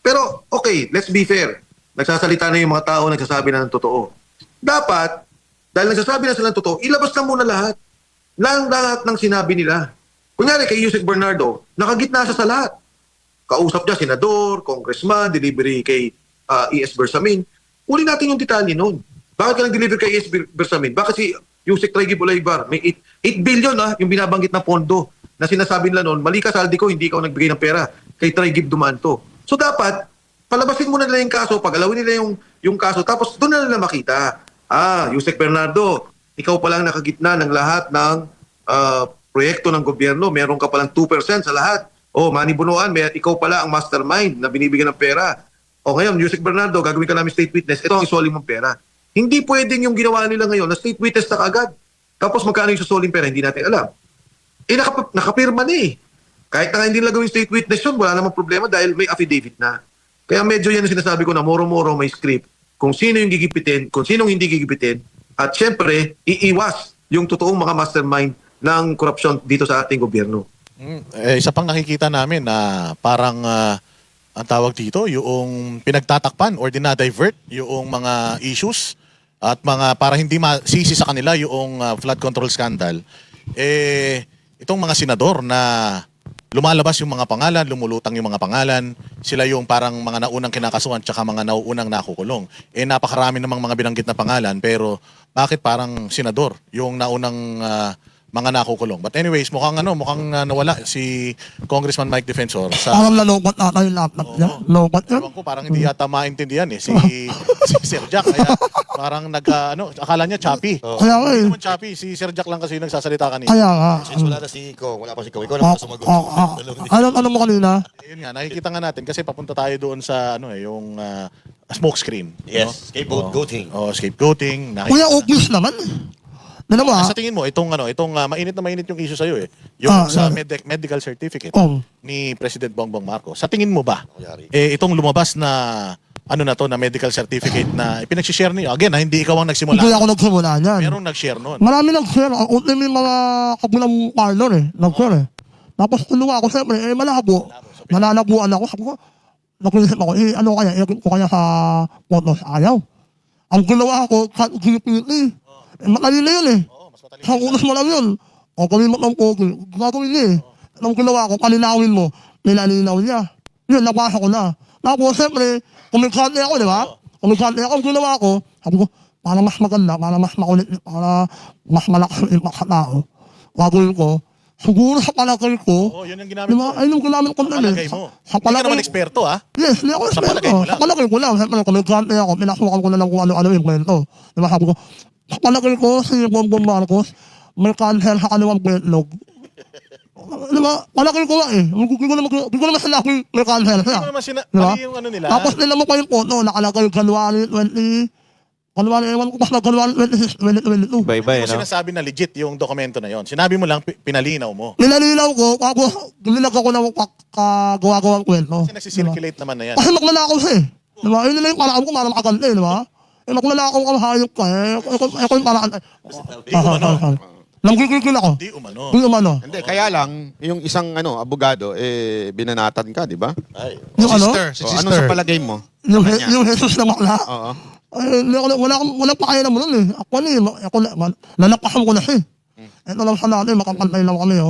Pero, okay, let's be fair. Nagsasalita na yung mga tao, nagsasabi na ng totoo. Dapat, dahil nagsasabi na sila ng totoo, ilabas na muna lahat. Lahat ng sinabi nila. Kunyari kay Yusek Bernardo, nakagitna siya sa lahat. Kausap niya, senador, congressman, delivery kay E.S. Bersamin. Uli natin yung detalye noon. Bakit ka nag-deliver kay E.S. Bersamin? Bakit si Yusek Traygib Ulaybar, may 8 billion yung binabanggit na pondo na sinasabi nila noon, mali ka, Saldi ko, hindi ikaw nagbigay ng pera. Kay Traygib Dumanto. So dapat, palabasin muna nila yung kaso, pagalawin nila yung kaso, tapos doon na nila makita. Yusek Bernardo, ikaw palang nakagitna ng lahat ng proyekto ng gobyerno. Meron ka palang 2% sa lahat. Manny Bunuan, ikaw pala ang mastermind na binibigyan ng pera. Ngayon, Yusek Bernardo, gagawin ka namin state witness. Ito ang isoli mong pera. Hindi pwedeng yung ginawa nila ngayon na state witness na kagad. Tapos magkano yung susoling pera, hindi natin alam. Nakapirma na Kahit na hindi nila gawin state witness yun, wala namang problema dahil may affidavit na. Kaya medyo yan ang sinasabi ko na moro-moro may script. Kung sino yung gigipitin, kung sino hindi gigipitin, at syempre, iiwas yung totoong mga mastermind ng korupsyon dito sa ating gobyerno. Isa pang nakikita namin na parang ang tawag dito, yung pinagtatakpan or dinadivert yung mga issues at mga para hindi masisi sa kanila yung flood control scandal. Itong mga senador na lumalabas yung mga pangalan, lumulutang yung mga pangalan, sila yung parang mga naunang kinakasuhan tsaka mga nauunang nakukulong. Eh napakarami namang mga binanggit na pangalan pero bakit parang senador yung naunang mga nakukulong. But anyways, mukhang nawala si Congressman Mike Defensor sa Parang nalobat ata yung laptop niya. Lobat yan. ewan ko, parang hindi yata maintindihan si Sir Jack. Kaya parang akala niya choppy. Kaya nga eh. Hindi naman choppy, si Sir Jack lang kasi yung nagsasalita kanina. Kaya nga. Since wala na si Iko, wala pa si Iko. Ikaw na sumagot. Ano mo kanina? Yun nga, nakikita nga natin kasi papunta tayo doon sa yung smoke screen. Yes, scapegoating. Scapegoating. Kuya, obvious naman. Alam mo Sa tingin mo, itong mainit na mainit yung issue sa'yo Yung sa medical certificate Oh. ni President Bongbong Marcos. Sa tingin mo ba, itong lumabas na na medical certificate na ipinagsishare niyo? Again, hindi ikaw ang nagsimula. Hindi ako nagsimula niyan. Merong nag-share nun. Marami nag-share. Ang ulti may mga kabulang parlor nag-share Tapos tulungan ako, siyempre, malabo. Nananabuan ako. Sabi ko, nakulisip ako, ano kaya, i-agent ko kaya sa photos. Ayaw. Ang ginawa ko, GPT. Matalino yun Sa unas mo lang yun. O, kalimot ng pogi. Gagawin niya Anong ginawa ko, palinawin mo. Nilalinaw niya. Yun, nabasa ko na. Tapos, siyempre, kumikante ako, di ba? Kumikante ako, ang ginawa ko, sabi ko, para mas maganda, para mas makulit, para mas malakas yung impact sa tao. Gagawin ko, siguro sa palagay ko, Yun yung di ginamit ba? mo. Ayun yung ginamit ko Sa nun palagay mo. Sa Hindi ka palagay naman eksperto, Yes, hindi ako Sa eksperto. palagay mo lang. Sa palagay ko lang. Siyempre, kumikante ako, pinasukan ko na lang kung ano-ano yung kwento. Di ba, sabi ko, sa palagay ko, si Bongbong Marcos, may cancer sa kanilang betlog. Di ba? Palagay ko nga Hindi ko naman sinabi may cancer siya. Hindi mo naman Di ba? mali yung nila. Tapos nila mo pa yung photo, nakalagay January 20, ewan ko basta January 2022. Bye-bye, Hindi mo sinasabi na legit yung dokumento na yon. Sinabi mo lang, pinalinaw mo. Nilalilaw ko, tapos nilagay ko ng kagawa-gawang kwento. Kasi nagsisirculate naman na yan. Kasi maglalakaw siya Di ba? Yun nila yung paraan ko para makaganda di ba? Maglalakaw ka, hayop ka Ako yung paraan. Di umano. Nanggigigil ako. Di umano. Di umano. Hindi, kaya lang, yung isang abogado, binanatan ka, di ba? Yung ano? Si O, ano sister. sa palagay mo? Yung Jesus na makla. Oo. Wala pa kaya naman nalakasan ko na siya. Ito lang sa natin, makapantay lang kami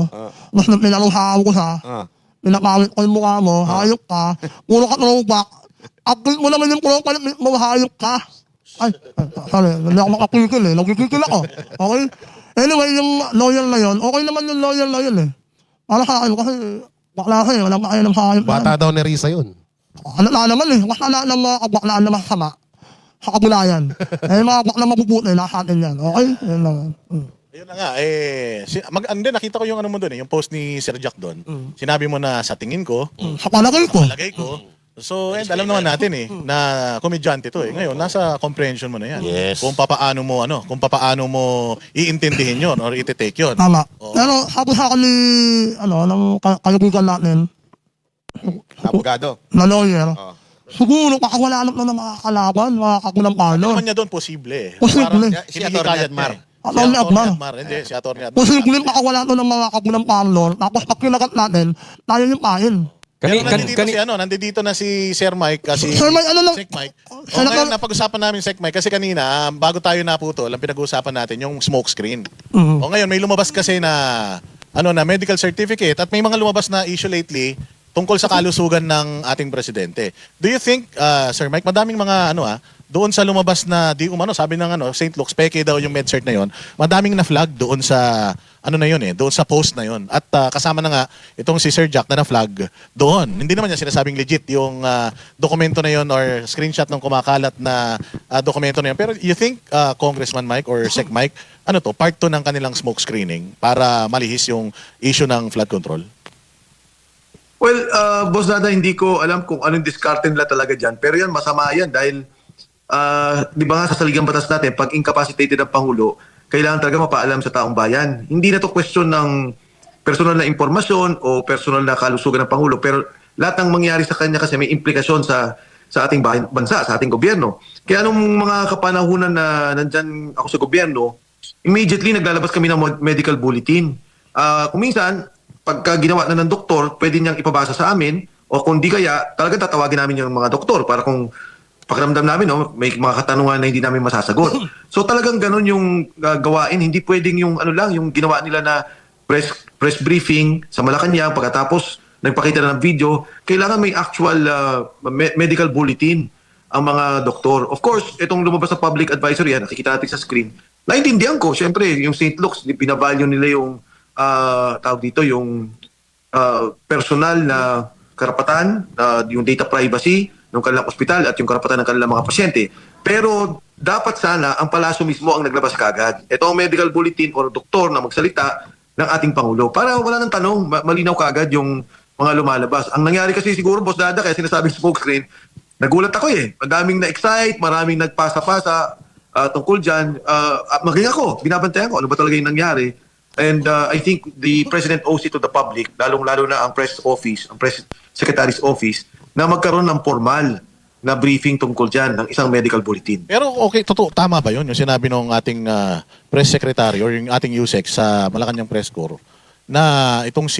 Mas pinaluhaan ko siya. Pinapawit ko yung mukha mo, hayop ka. Puro ka throwback. Update mo naman yung profile mo, hayop ka. Ay, sorry, hindi ako makapigil nagkikigil ako. Okay? Anyway, yung lawyer na yun, okay naman yung lawyer na yun Para sa akin, kasi bakla siya walang kaya ng hayop na Bata daw ni Risa yun. Ano na naman Basta na ng mga kabaklaan na masama sa kabulayan. Mga bakla mabubuti, nasa atin yan. Okay? Yun lang. Ayun na nga, nakita ko yung mo doon yung post ni Sir Jack doon. Sinabi mo na sa tingin ko, Sa palagay ko. palagay ko, so, alam naman natin na komedyante to Ngayon, nasa comprehension mo na yan. Yes. Kung papaano mo iintindihin yon or iti-take yon. Tama. Oo. Pero sabi sa akin ng kaibigan natin, Abogado. na lawyer, Oo. siguro wala na mga kalaban, mga kagulang Ano palo. naman niya doon, posible. Posible. Parang Si hinihikayat Atty. Admar. niya Si Atty. Admar. Hindi, si Atty. Admar. Posible makawala to ng mga kagulang palo, tapos pag kinagat natin, tayo yung pain. Pero nandito na si Sir Mike kasi Sir Mike, ano lang- Sec Mike. Sir, Ngayon napag-usapan namin Sec Mike kasi kanina bago tayo naputol, ang pinag-uusapan natin yung smoke screen. Mhm. O ngayon may lumabas kasi na na medical certificate at may mga lumabas na issue lately tungkol sa kalusugan ng ating presidente. Do you think Sir Mike, madaming mga doon sa lumabas na di umano, sabi ng St. Luke's, peke daw yung MedCert na yon, madaming na flag doon sa doon sa post na yon. At kasama na nga itong si Sir Jack na flag doon. Hindi naman niya sinasabing legit yung dokumento na yon or screenshot ng kumakalat na dokumento na yon. Pero you think Congressman Mike or Sec Mike, part to ng kanilang smoke screening para malihis yung issue ng flood control? Well, Boss Dada, hindi ko alam kung anong diskarte nila talaga dyan. Pero yan, masama yan dahil, di ba nga sa saligang batas natin, pag incapacitated ang Pangulo, kailangan talaga mapaalam sa taong bayan. Hindi na to question ng personal na impormasyon o personal na kalusugan ng Pangulo, pero lahat ng mangyari sa kanya kasi may implikasyon sa ating bansa, sa ating gobyerno. Kaya nung mga kapanahunan na nandyan ako sa gobyerno, immediately naglalabas kami ng medical bulletin. Kung minsan, pagka ginawa na ng doktor, pwede niyang ipabasa sa amin o kung di kaya, talaga tatawagin namin yung mga doktor para kung pakiramdam namin, may mga katanungan na hindi namin masasagot. So talagang ganun yung gawain. Hindi pwedeng yung yung ginawa nila na press press briefing sa Malacanang, pagkatapos nagpakita na ng video, kailangan may actual medical bulletin ang mga doktor. Of course, itong lumabas sa public advisory, nakikita natin sa screen, naintindihan ko, syempre, yung St. Luke's, binavalue nila yung, tawag dito, yung personal na karapatan, yung data privacy ng kanilang ospital at yung karapatan ng kanilang mga pasyente. Pero dapat sana ang palasyo mismo ang naglabas kagad. Ito ang medical bulletin o doktor na magsalita ng ating Pangulo. Para wala nang tanong, malinaw kagad yung mga lumalabas. Ang nangyari kasi siguro, Boss Dada, kaya sinasabing smokescreen, nagulat ako Madaming na-excite, maraming nagpasa-pasa tungkol dyan. Maging ako, binabantayan ko ano ba talaga yung nangyari. And I think the President owes it to the public, lalong-lalo na ang press office, ang press secretary's office, na magkaroon ng formal na briefing tungkol dyan ng isang medical bulletin. Pero okay, totoo, tama ba yun? Yung sinabi ng ating press secretary or yung ating USEC sa Malacanang Press Corps na itong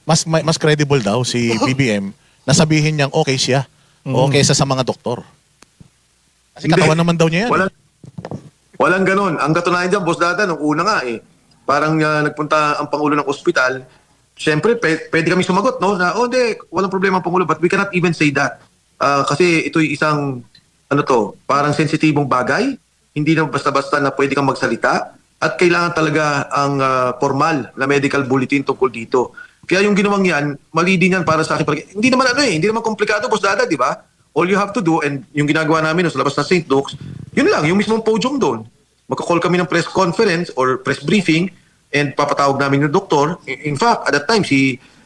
mas credible daw si BBM na sabihin niyang okay siya o kaysa sa mga doktor. Kasi katawan naman daw niya yan. Walang ganon. Ang katunayan dyan, Boss Dada, nung una nga parang nagpunta ang Pangulo ng ospital, syempre pwede kami sumagot, no? Na, hindi, walang problema ang Pangulo, but we cannot even say that. Kasi ito'y isang, parang sensitibong bagay, hindi na basta-basta na pwede kang magsalita, at kailangan talaga ang formal na medical bulletin tungkol dito. Kaya yung ginawang yan, mali din yan para sa akin. Hindi naman hindi naman komplikado, Boss Dada, di ba? All you have to do, and yung ginagawa namin sa labas ng St. Luke's, yun lang, yung mismong podium doon. Magka-call kami ng press conference or press briefing, and papatawag namin yung doktor. In fact, at that time,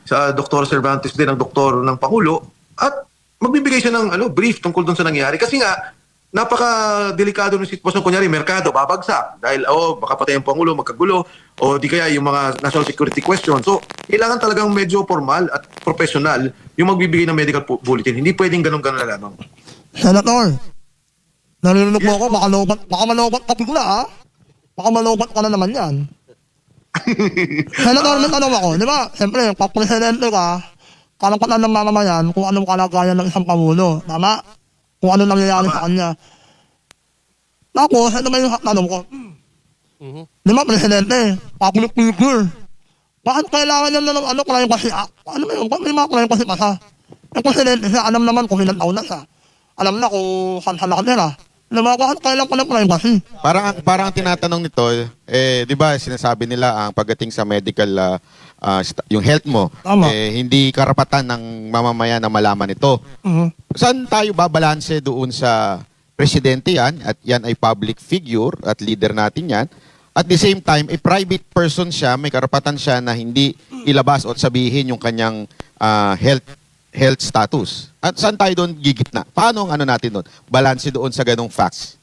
sa Dr. Cervantes din, ang doktor ng Pangulo, at magbibigay siya ng brief tungkol doon sa nangyari. Kasi nga, napaka-delikado ng sitwasyon. Kunyari, merkado, babagsak. Dahil, baka patay ang Pangulo, magkagulo, o di kaya yung mga national security question. So, kailangan talagang medyo formal at professional yung magbibigay ng medical bulletin. Hindi pwedeng ganun-ganun na lamang. Senator, narinig mo ako, baka malobat ka bigla, Baka malobat ka na naman yan. Senator, may tanong ako, di ba? Siyempre, papresidente ka, karapatan ng mamamayan kung anong kalagayan ng isang Pangulo. Tama? Kung ano nangyayari sa kanya. Tapos, ito ba yung tanong ko? Di ba, presidente, public figure. Bakit kailangan niya na ng privacy act? Ano ba yun? May mga privacy pa siya. Yung presidente siya, alam naman kung ilang taon na siya. Alam na kung saan siya nakatira. Di ba, bakit kailangan pa ng privacy? Parang ang tinatanong nito, di ba sinasabi nila ang pagdating sa medical, yung health mo, hindi karapatan ng mamamayan na malaman ito. Saan tayo babalanse doon sa presidente yan, at yan ay public figure at leader natin yan. At the same time, a private person siya, may karapatan siya na hindi ilabas o sabihin yung kanyang health status. At saan tayo doon gigitna? Paano ang natin doon? Balanse doon sa ganong facts.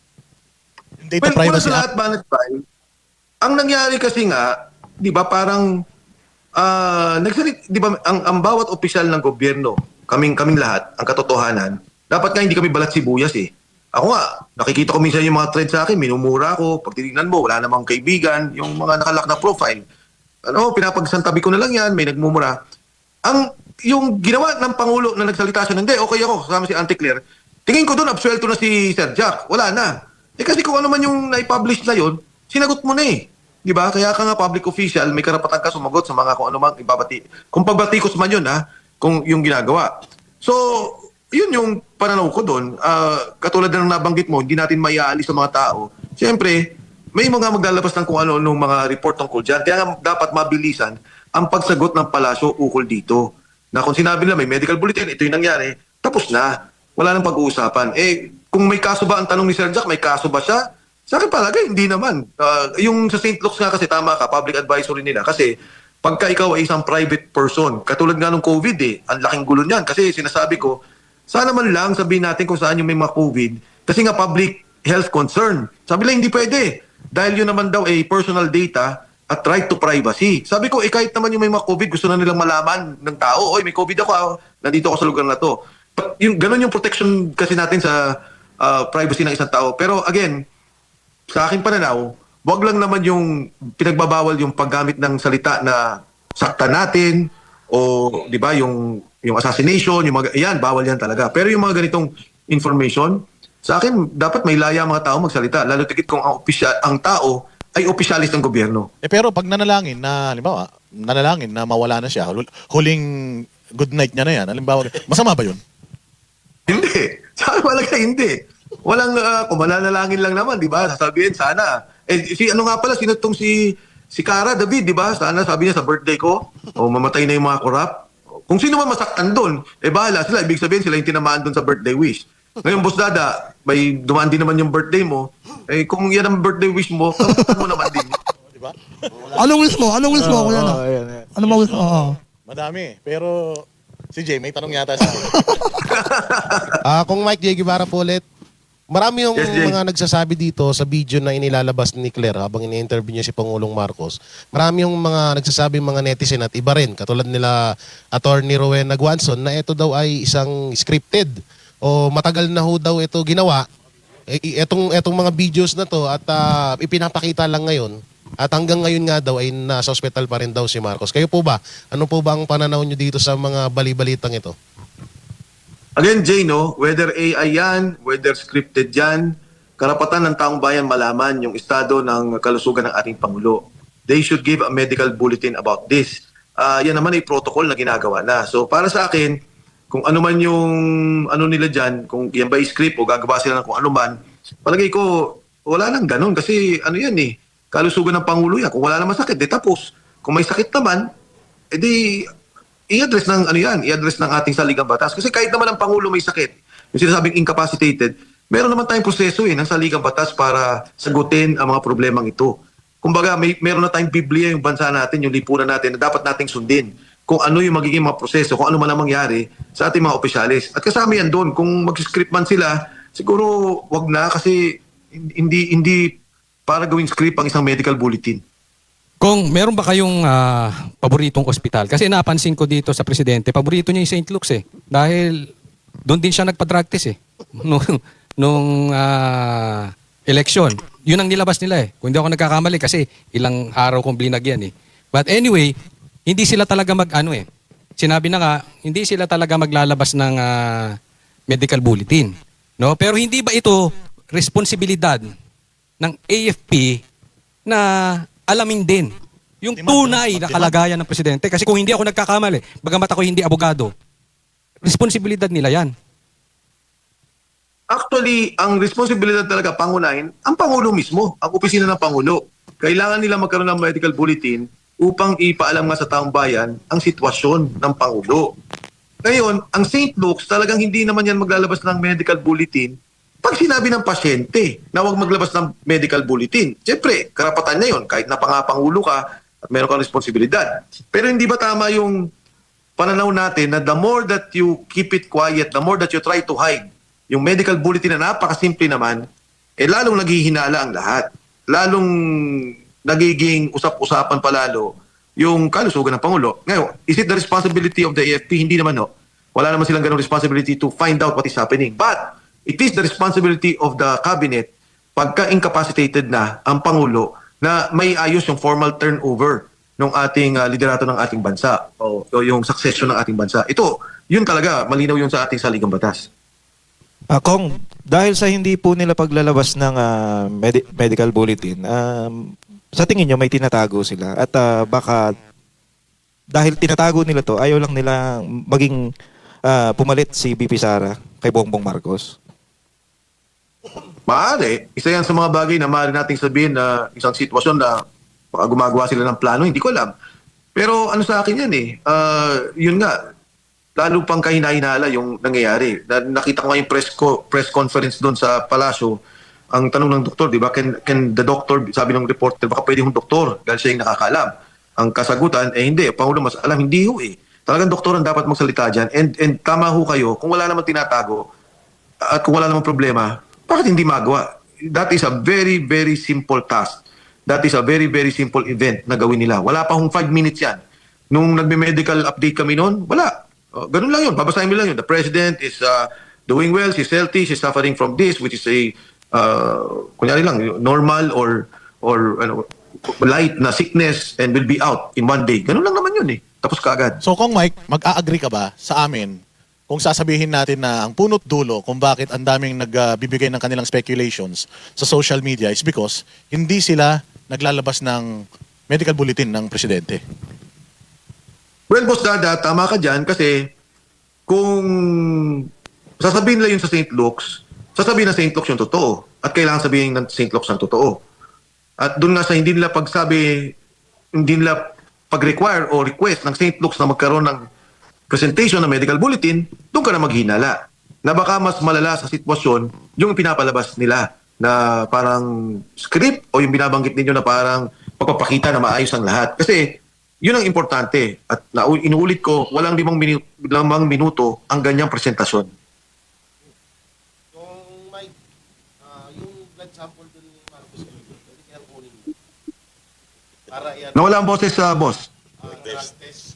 Data privacy Well, sa lahat, ang nangyari kasi nga, di ba, parang, di ba, ang bawat opisyal ng gobyerno, kaming lahat, ang katotohanan, dapat nga hindi kami balat sibuyas Ako nga, nakikita ko minsan yung mga thread sa akin, minumura ko, pag tinignan mo, wala namang kaibigan, yung mga nakalak na profile. Pinapagsantabi ko na lang yan, may nagmumura. Yung ginawa ng Pangulo na nagsalita siya, hindi, okay ako, kasama si Auntie Claire, tingin ko doon, absuelto na si Sir Jack. Wala na. Kasi kung ano man yung na-publish na yun, sinagot mo na Di ba? Kaya ka nga public official, may karapatan ka sumagot sa mga kung ano man ibabati. Kung pagbatikos man yun, kung yung ginagawa. So, yun yung pananaw ko doon. Katulad ng nabanggit mo, hindi natin maiaalis sa mga tao. Siyempre, may mga maglalabas ng kung ano nung mga report tungkol dyan. Kaya nga dapat mabilisan ang pagsagot ng palasyo ukol dito. Na kung sinabi nila may medical bulletin, ito yung nangyari, tapos na. Wala nang pag-uusapan. Kung may kaso ba, ang tanong ni Sir Jack, may kaso ba siya? Sa akin palagay, hindi naman. Yung sa St. Luke's nga kasi tama ka, public advisory nila. Kasi pagka ikaw ay isang private person, katulad nga ng COVID ang laking gulo niyan. Kasi sinasabi ko, sana man lang sabihin natin kung saan yung may mga COVID. Kasi nga public health concern. Sabi lang, hindi pwede. Dahil yun naman daw ay personal data at right to privacy. Sabi ko, kahit naman yung may mga COVID, gusto na nilang malaman ng tao, may COVID ako, nandito ako sa lugar na to. Ganun yung protection kasi natin sa privacy ng isang tao. Pero again, sa aking pananaw, wag lang naman yung pinagbabawal yung paggamit ng salita na sakta natin o di ba yung assassination, yung mga bawal yan talaga. Pero yung mga ganitong information, sa akin dapat may laya mga tao magsalita, lalo tigit kung ang tao ay opisyalis ng gobyerno. Pero pag nanalangin na, halimbawa, nanalangin na mawala na siya, huling good night niya na yan, halimbawa, masama ba yun? Hindi. Saan malagay? Hindi. Walang, kung mananalangin lang naman, di ba? Sasabihin, sana. Ano nga pala, sino tong si Cara David, di ba? Sana, sabi niya sa birthday ko, o mamatay na yung mga korap. Kung sino man masaktan doon, bahala sila. Ibig sabihin, sila yung tinamaan doon sa birthday wish. Ngayon, Boss Dada, may dumaan din naman yung birthday mo. Kung yan ang birthday wish mo, kamutin mo naman din. Di ba? Anong wish mo? Anong wish mo, kuya? Ano mo wish mo? Madami. Pero si Jay, may tanong yata sa Kung Mike J. Guevara po ulit, marami yung Yes, Jay. mga nagsasabi dito sa video na inilalabas ni Claire habang ini-interview niya si Pangulong Marcos. Marami yung mga nagsasabi mga netizen at iba rin, katulad nila Attorney Rowena Guanzon, na ito daw ay isang scripted o matagal na ho daw ito ginawa. Etong mga videos na to at ipinapakita lang ngayon. At hanggang ngayon nga daw ay nasa hospital pa rin daw si Marcos. Kayo po ba? Ano po ba ang pananaw nyo dito sa mga bali-balitang ito? Again, Jay, no, whether AI yan, whether scripted yan, karapatan ng taong bayan malaman yung estado ng kalusugan ng ating Pangulo. They should give a medical bulletin about this. Yan naman ay protocol na ginagawa na. So para sa akin, kung ano man yung ano nila dyan, kung yan ba script o gagawa sila ng kung ano man, palagay ko, wala nang ganun kasi ano yan kalusugan ng Pangulo yan. Kung wala naman sakit, tapos. Kung may sakit naman, i-address ng i-address ng ating saligang batas. Kasi kahit naman ang Pangulo may sakit, yung sinasabing incapacitated, meron naman tayong proseso ng saligang batas para sagutin ang mga problemang ito. Kumbaga, meron na tayong Biblia yung bansa natin, yung lipunan natin na dapat nating sundin kung ano yung magiging mga proseso, kung ano man ang mangyari sa ating mga opisyalis. At kasama yan doon, kung mag-script man sila, siguro wag na kasi hindi para gawing script ang isang medical bulletin. Kung meron ba kayong paboritong ospital? Kasi napansin ko dito sa presidente, paborito niya yung St. Luke's Dahil doon din siya nagpa-drug test nung election. Yun ang nilabas nila Kung hindi ako nagkakamali kasi ilang araw kong binagyan But anyway, hindi sila talaga Sinabi na nga, hindi sila talaga maglalabas ng medical bulletin. No? Pero hindi ba ito responsibilidad ng AFP na alamin din yung tunay na kalagayan ng presidente? Kasi kung hindi ako nagkakamali, bagamat ako hindi abogado, responsibilidad nila yan. Actually, ang responsibilidad talaga pangunahin, ang Pangulo mismo, ang opisina ng Pangulo. Kailangan nila magkaroon ng medical bulletin upang ipaalam nga sa taong bayan ang sitwasyon ng Pangulo. Ngayon, ang St. Luke's talagang hindi naman yan maglalabas ng medical bulletin pag sinabi ng pasyente na huwag maglabas ng medical bulletin. Siyempre, karapatan niya yun kahit na pangapangulo ka at meron kang responsibilidad. Pero hindi ba tama yung pananaw natin na the more that you keep it quiet, the more that you try to hide yung medical bulletin na napakasimple naman, lalong naghihinala ang lahat. Lalong nagiging usap-usapan palalo yung kalusugan ng Pangulo. Ngayon, is it the responsibility of the AFP? Hindi naman Wala naman silang ganong responsibility to find out what is happening. But it is the responsibility of the cabinet pagka-incapacitated na ang Pangulo na may ayos yung formal turnover ng ating liderato ng ating bansa o yung succession ng ating bansa. Yun talaga, malinaw yun sa ating saligang batas. Kong, dahil sa hindi po nila paglalabas ng medical bulletin, sa tingin nyo may tinatago sila at baka dahil tinatago nila to, ayaw lang nila maging pumalit si BP Sara kay Bongbong Marcos? Maaari. Isa yan sa mga bagay na maaari nating sabihin na isang sitwasyon na baka gumagawa sila ng plano, hindi ko alam. Pero ano sa akin yan yun nga, lalo pang kahinahinala yung nangyayari. Nakita ko nga yung press conference doon sa Palasyo, ang tanong ng doktor, di ba, can the doctor, sabi ng reporter, baka pwede yung doktor dahil siya yung nakakaalam. Ang kasagutan, hindi, Pangulo mas alam, hindi Talagang doktor ang dapat magsalita dyan. And tama kayo, kung wala naman tinatago at kung wala naman problema, bakit hindi magawa? That is a very, very simple task. That is a very, very simple event na gawin nila. Wala pa 5 minutes yan. Nung nagme-medical update kami noon, wala. Ganun lang yun. Babasahin mo lang yun. The president is doing well, she's healthy, she's suffering from this, which is a, kunyari lang, normal or light na sickness and will be out in 1 day. Ganun lang naman yun Tapos kaagad. So kung Mike, mag-a-agree ka ba sa amin kung sasabihin natin na ang punot dulo kung bakit ang daming nagbibigay ng kanilang speculations sa social media is because hindi sila naglalabas ng medical bulletin ng presidente? Well, Boss Dada, tama ka dyan kasi kung sasabihin nila yun sa St. Luke's, sasabihin na St. Luke's yung totoo at kailangan sabihin ng St. Luke's ang totoo. At doon nga sa hindi nila pagsabi, hindi nila pag-require o request ng St. Luke's na magkaroon ng presentation ng medical bulletin, doon ka na maghinala. Na baka mas malala sa sitwasyon yung pinapalabas nila na parang script o yung binabanggit ninyo na parang pagpapakita na maayos ang lahat. Kasi yun ang importante. At inuulit ko, walang 5 minuto ang ganyang presentasyon. Yung Mike, yung blood sample dun ni Marcos, pwede kaya kunin mo. Para yan. Nawala ang boses sa boss. Test.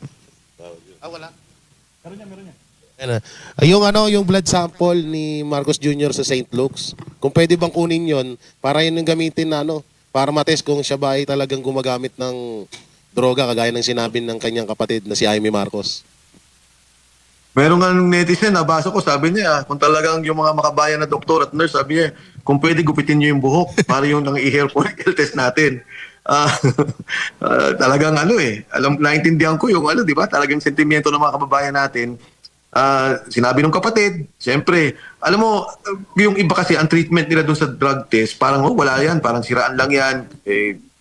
Wala. Yung blood sample ni Marcos Jr. sa St. Luke's, kung pwede bang kunin yon para yun yung gamitin na para matest kung siya ba ay talagang gumagamit ng droga kagaya ng sinabi ng kanyang kapatid na si Jaime Marcos. Meron nga netizen, nabasa ko, sabi niya, kung talagang yung mga makabayan na doktor at nurse, sabi niya, kung pwede gupitin niyo yung buhok para yung hair follicle test natin. Talagang naintindihan ko yung di ba? Talagang sentimiento ng mga kababayan natin. Sinabi ng kapatid, siyempre, alam mo, yung iba kasi, ang treatment nila dun sa drug test, parang wala yan, parang siraan lang yan.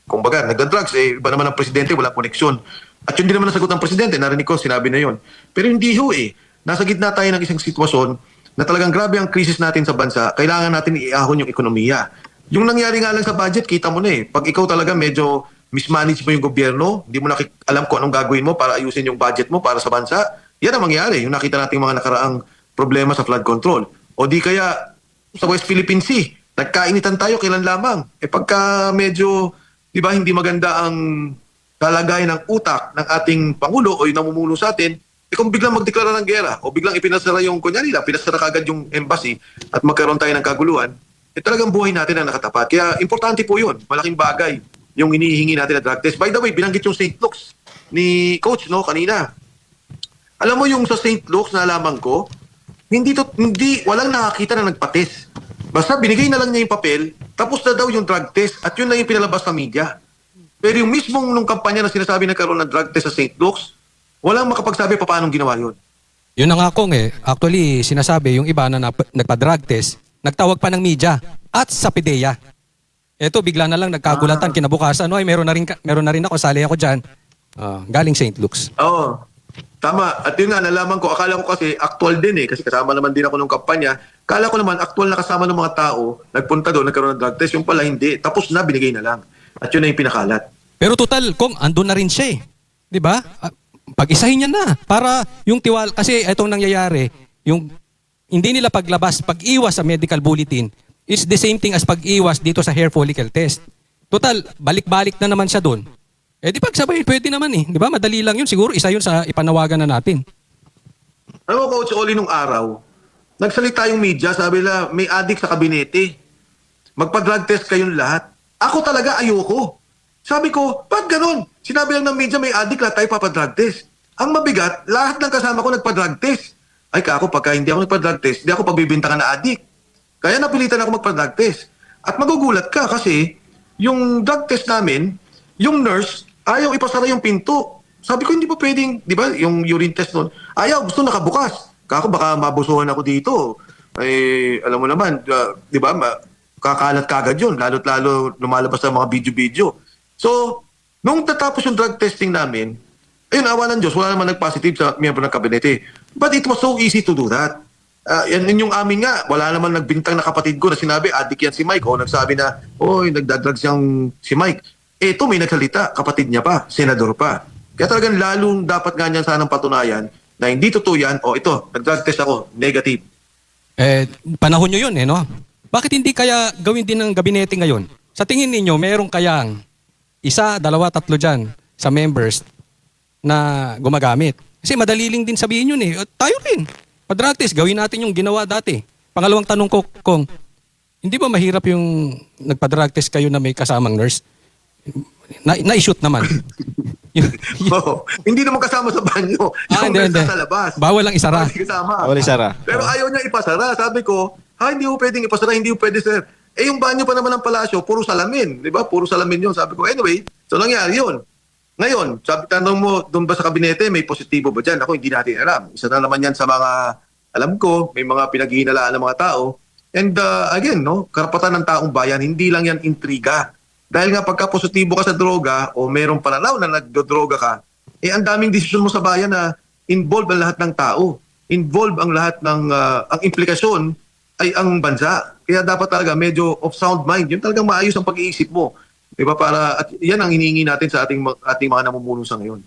Kumbaga, nagda-drugs, iba naman ang presidente, wala koneksyon. At yun din naman nasagot ng presidente, narinig ko, sinabi na yun. Pero hindi nasa gitna tayo ng isang sitwasyon na talagang grabe ang krisis natin sa bansa, kailangan natin iahon yung ekonomiya. Yung nangyari nga lang sa budget, kita mo na pag ikaw talaga medyo mismanage mo yung gobyerno, hindi mo alam kung anong gagawin mo para ayusin yung budget mo para sa bansa, yan ang mangyari. Yung nakita natin mga nakaraang problema sa flood control. O di kaya sa West Philippine Sea, nagkainitan tayo kailan lamang. Pagka medyo, di ba, hindi maganda ang kalagayan ng utak ng ating Pangulo o yung namumuno sa atin, kung biglang magdeklara ng gera o biglang ipinasara yung, kunyari lang, pinasara kagad yung embassy at magkaroon tayo ng kaguluhan, talagang buhay natin ang nakatapat. Kaya importante po yun. Malaking bagay yung inihingi natin na drug test. By the way, binanggit yung St. Luke's ni Coach kanina. Alam mo yung sa St. Luke's na nalaman ko, walang nakakita na nagpa-test. Basta binigay na lang niya yung papel, tapos na daw yung drug test at yun na yung pinalabas sa media. Pero yung mismong nung kampanya na sinasabi na karoon ng drug test sa St. Luke's, walang makapagsabi pa paano ginawa yun. Yun na nga kong actually sinasabi yung iba na nagpa-drug test, nagtawag pa ng media at sa PDEA. Eto bigla na lang nagkagulatan kinabukasan, meron na rin ako, sali ako diyan. Galing St. Luke's. Oo. Tama. At yun nga, nalaman ko, akala ko kasi actual din kasi kasama naman din ako nung kampanya. Akala ko naman, actual na kasama ng mga tao, nagpunta doon, nagkaroon ng drug test. Yung pala hindi. Tapos na, binigay na lang. At yun na yung pinakalat. Pero total, kung andun na rin siya 'di ba? Pag-isahin niya na. Para yung tiwala, kasi itong nangyayari, yung hindi nila pag-iwas sa medical bulletin, is the same thing as pag-iwas dito sa hair follicle test. Total, balik-balik na naman siya doon. Di pagsabay, pwede naman di ba? Madali lang yun. Siguro isa yun sa ipanawagan na natin. Alam mo, Coach Oli, nung araw, nagsalita yung media, sabi nila, may addict sa kabinete. Magpa-drug test kayong lahat. Ako talaga ayoko. Sabi ko, ba't ganun? Sinabi lang ng media, may addict, lahat tayo papadrug test. Ang mabigat, lahat ng kasama ko nagpa-drug test. Ay kako, pagka hindi ako nagpa-drug test, hindi ako pagbibintangan na addict. Kaya napilitan ako magpa-drug test. At magugulat ka kasi, yung drug test namin, yung nurse, ayaw ipasara yung pinto. Sabi ko, hindi pa pwedeng, di ba, yung urine test nun. Ayaw, gusto nakabukas. Kako, baka mabusuhan ako dito. Alam mo naman, di ba, kakalat kagad yun. Lalo't-lalo lumalabas sa mga video-video. So, nung tatapos yung drug testing namin, ayun, awa ng Diyos, wala naman nag-positive sa miyembro ng kabinete. But it was so easy to do that. Yan yung amin nga, wala naman nagbintang na kapatid ko na sinabi, addict yan si Mike. O nagsabi na, nagdadrugs yung si Mike. Ito, may nagsalita, kapatid niya pa, senador pa. Kaya talagang lalong dapat nga niyan sanang patunayan na hindi totoo yan, ito, nag-drug test ako, negative. Panahon nyo yun, no? Bakit hindi kaya gawin din ng gabinete ngayon? Sa tingin ninyo, meron kayang 1, 2, 3 dyan sa members na gumagamit? Kasi madali lang din sabihin yun Tayo rin. Pa-drug test, gawin natin yung ginawa dati. Pangalawang tanong ko, kung hindi ba mahirap yung nagpa-drug test kayo na may kasamang nurse? Na-shoot naman. Hindi naman kasama sa banyo. Yung hindi. sa labas. Bawal lang isara. Hindi kasama. Bawal isara. Pero ayaw niya ipasara. Sabi ko, hindi mo pwedeng ipasara, hindi mo pwede, sir. Eh yung banyo pa naman ng palasyo, puro salamin. Di ba? Puro salamin yun. Sabi ko, anyway, so nangyari yun. Ngayon, sabi, tanong mo, doon ba sa kabinete, may positibo ba dyan? Ako, hindi natin alam. Isa na naman yan sa mga, alam ko, may mga pinaghihinalaan ng mga tao. And again, no, karapatan ng taong bayan, hindi lang yan intriga. Dahil nga pagka positibo ka sa droga o mayroong pananaw na nagdodroga ka, eh ang daming desisyon mo sa bayan na involve ang lahat ng tao. Involve ang lahat ng, ang implikasyon ay ang bansa. Kaya dapat talaga medyo of sound mind. Yun talagang maayos ang pag-iisip mo. Diba? At yan ang hinihingi natin sa ating mga namumuno sa ngayon.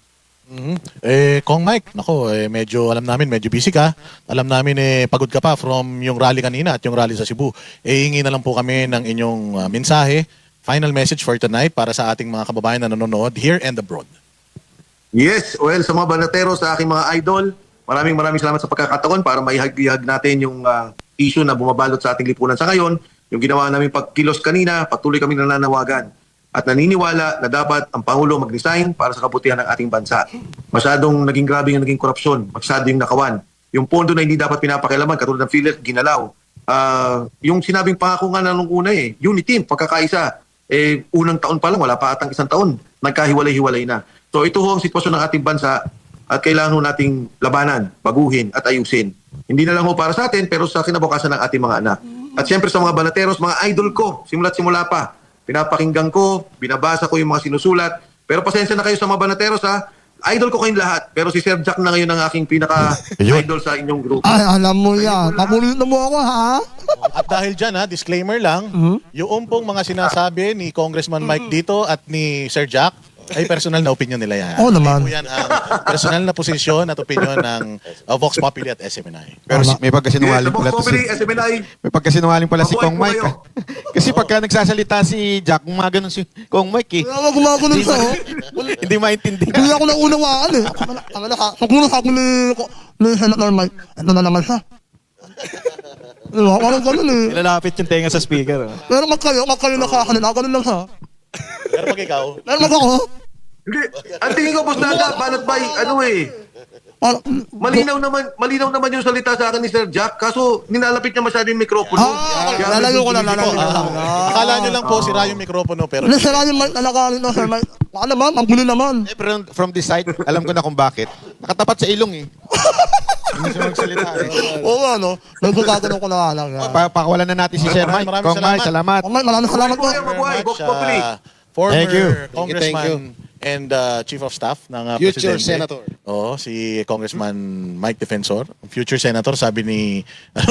Kong Mike, nako, medyo alam namin, medyo busy ka. Alam namin, pagod ka pa from yung rally kanina at yung rally sa Cebu. Hingi na lang po kami ng inyong mensahe, final message for tonight para sa ating mga kababayan na nanonood here and abroad. Yes, well, sa mga banatero, sa aking mga idol, maraming salamat sa pagkakataon para maihag natin yung issue na bumabalot sa ating lipunan sa ngayon. Yung ginawa namin pagkilos kanina, patuloy kami nananawagan. At naniniwala na dapat ang Pangulo mag-resign para sa kabutihan ng ating bansa. Masyadong naging grabe yung naging korupsyon, masyado yung nakawan. Yung pondo na hindi dapat pinapakialaman, katulad ng PhilHealth, ginalaw. Yung sinabing pangako nga na nung una unity, pagkakaisa, unang taon pa lang, wala pa atang isang taon, nagkahiwalay-hiwalay na. So ito ho ang sitwasyon ng ating bansa at kailangan ho nating labanan, baguhin at ayusin. Hindi na lang ho para sa atin, pero sa kinabukasan ng ating mga anak. At siyempre sa mga banateros, mga idol ko, simula't simula pa, pinapakinggan ko, binabasa ko yung mga sinusulat. Pero pasensya na kayo sa mga banateros ha. Idol ko kayong lahat. Pero si Sir Jack na ngayon ang aking pinaka-idol sa inyong grupo. Ay, alam mo yan. Paborito mo ako, ha? At dahil dyan, disclaimer lang, yung pong mga sinasabi ni Congressman Mike dito at ni Sir Jack, ay personal na opinion nila yan. Oo naman. Hindi po yan ang personal na posisyon at opinion ng Vox Populi at SMNI. Pero may pagkasinungaling Yes, pala to si... SMNI. May pagkasinungaling pala si Mabuhay Kong po Mike. kayo. Kasi pagka nagsasalita si Jack, gumagano si Kong Mike Kaya gumagulo sa, Hindi maintindihan. Hindi ako naunawaan, eh. Siguro sa akin ni Senator Mike, ito na naman siya. Diba? Parang ganun, eh. Nilalapit yung tenga sa speaker. Pero magkayo nakakanila, ganun lang siya. Pero pag ikaw, Pero ako, Hindi. Ang tingin ko, Boss Daga, banat ba malinaw naman yung salita sa akin ni Sir Jack. Kaso, nilalapit niya masyado yung mikropono. lalayo ko na. akala nyo lang po sira yung mikropono pero Hindi, sira yung Mike, nalakalit na, Sir Mike. Baka naman, ang gulo naman. Pero from this side, alam ko na kung bakit. Nakatapat sa ilong Hindi siya magsalita Oo, ano? Nagkakatanong ko na lang. Pakawalan na natin si Sir Mike. Maraming Kong Mike, salamat. Mike, maraming salamat po. Mabuhay, Vox Populi. Former Thank you. Congressman and Chief of Staff ng Future Presidente. Senator. Oo, si Congressman Mike Defensor. Future Senator, sabi ni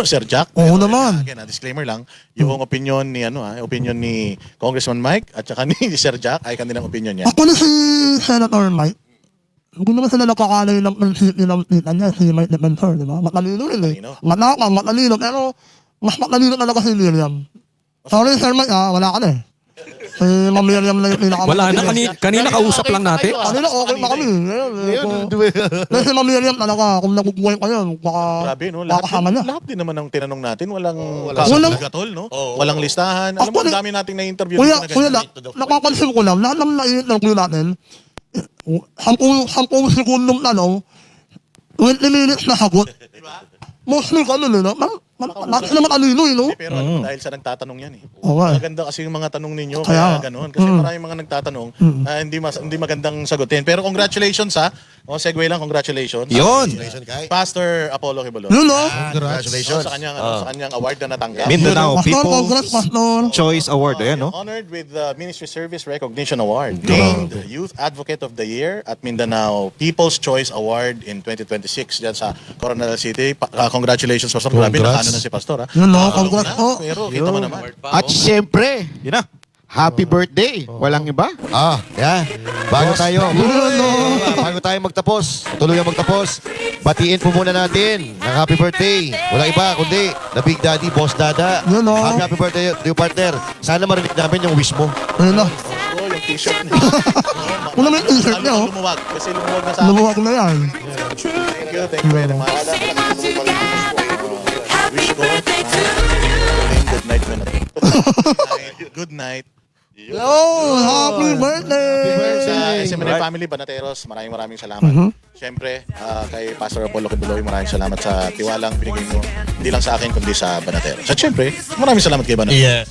Sir Jack. Oo naman. Again, disclaimer lang, yung opinion ni opinion ni Congressman Mike at saka ni Sir Jack ay kanilang opinion niya. Ako na si Senator Mike. Hindi naman sila nakakalay ng prinsipyo ng tita niya, si Mike Defensor, di ba? Matalino rin eh. Matalino, pero mas matalino talaga si Miriam. Sorry, Sir Mike, wala ka na eh. Si Ma'am Miriam na yung pinaka... Wala na, kanina kausap lang natin. Kanina okay pa kami. Kasi si Ma'am Miriam talaga, kung nakukuha kayo, baka Grabe, no? kasama niya. Lahat din naman ng tinanong natin, walang Walang- gatol, no? Walang listahan. Alam mo, ang dami nating na-interview. Kuya, dito na ganyan. napapansin ko lang, lahat ng na-interview natin, 10 sekundong tanong, 20 minutes na sagot. Mostly ganun, no? Bakit naman alino, no? Pero alam mo, dahil sa nagtatanong yan Oo, eh. Maganda kasi yung mga tanong ninyo, Kaya- kaya gano'n. Kasi maraming mga nagtatanong na hindi magandang sagutin. Pero congratulations segue lang, congratulations. Yun. Pastor Apollo Quibolo. Yun, no? Congratulations. Sa kanyang award na natanggap. Mindanao Pastor, congrats, People's Pastor. Choice Award. Ayan, no? Honored with the Ministry Service Recognition Award. Named Youth Advocate of the Year at Mindanao People's Choice Award in 2026 dyan sa Coronadal City. Congratulations, Pastor. Grabe, nakano na si Pastor. Yun, no? Congrats po. Pero kita mo naman. At syempre, Yun na. happy birthday. Walang iba. Yan. Bago tayo magtapos, tuluyang magtapos, batiin po muna natin ng happy birthday. Walang iba kundi the Big Daddy, Boss Dada. Yun, no? Happy birthday to you, partner. Sana marinig namin yung wish mo. Yun, no? Oh, yung t-shirt niya. Kung naman yung t-shirt niya, oh. Lumuwag. Kasi lumuwag na sa akin. Lumuwag na yan. Thank you very much. Wish ko. Good night mo na. Good night. Yo, happy birthday! Sa SMNA Family Banateros, maraming salamat. Siyempre, kay Pastor Apollo Quiboloy, maraming salamat sa tiwalang binigay mo, hindi lang sa akin, kundi sa Banateros. At siyempre, maraming salamat kay Banateros.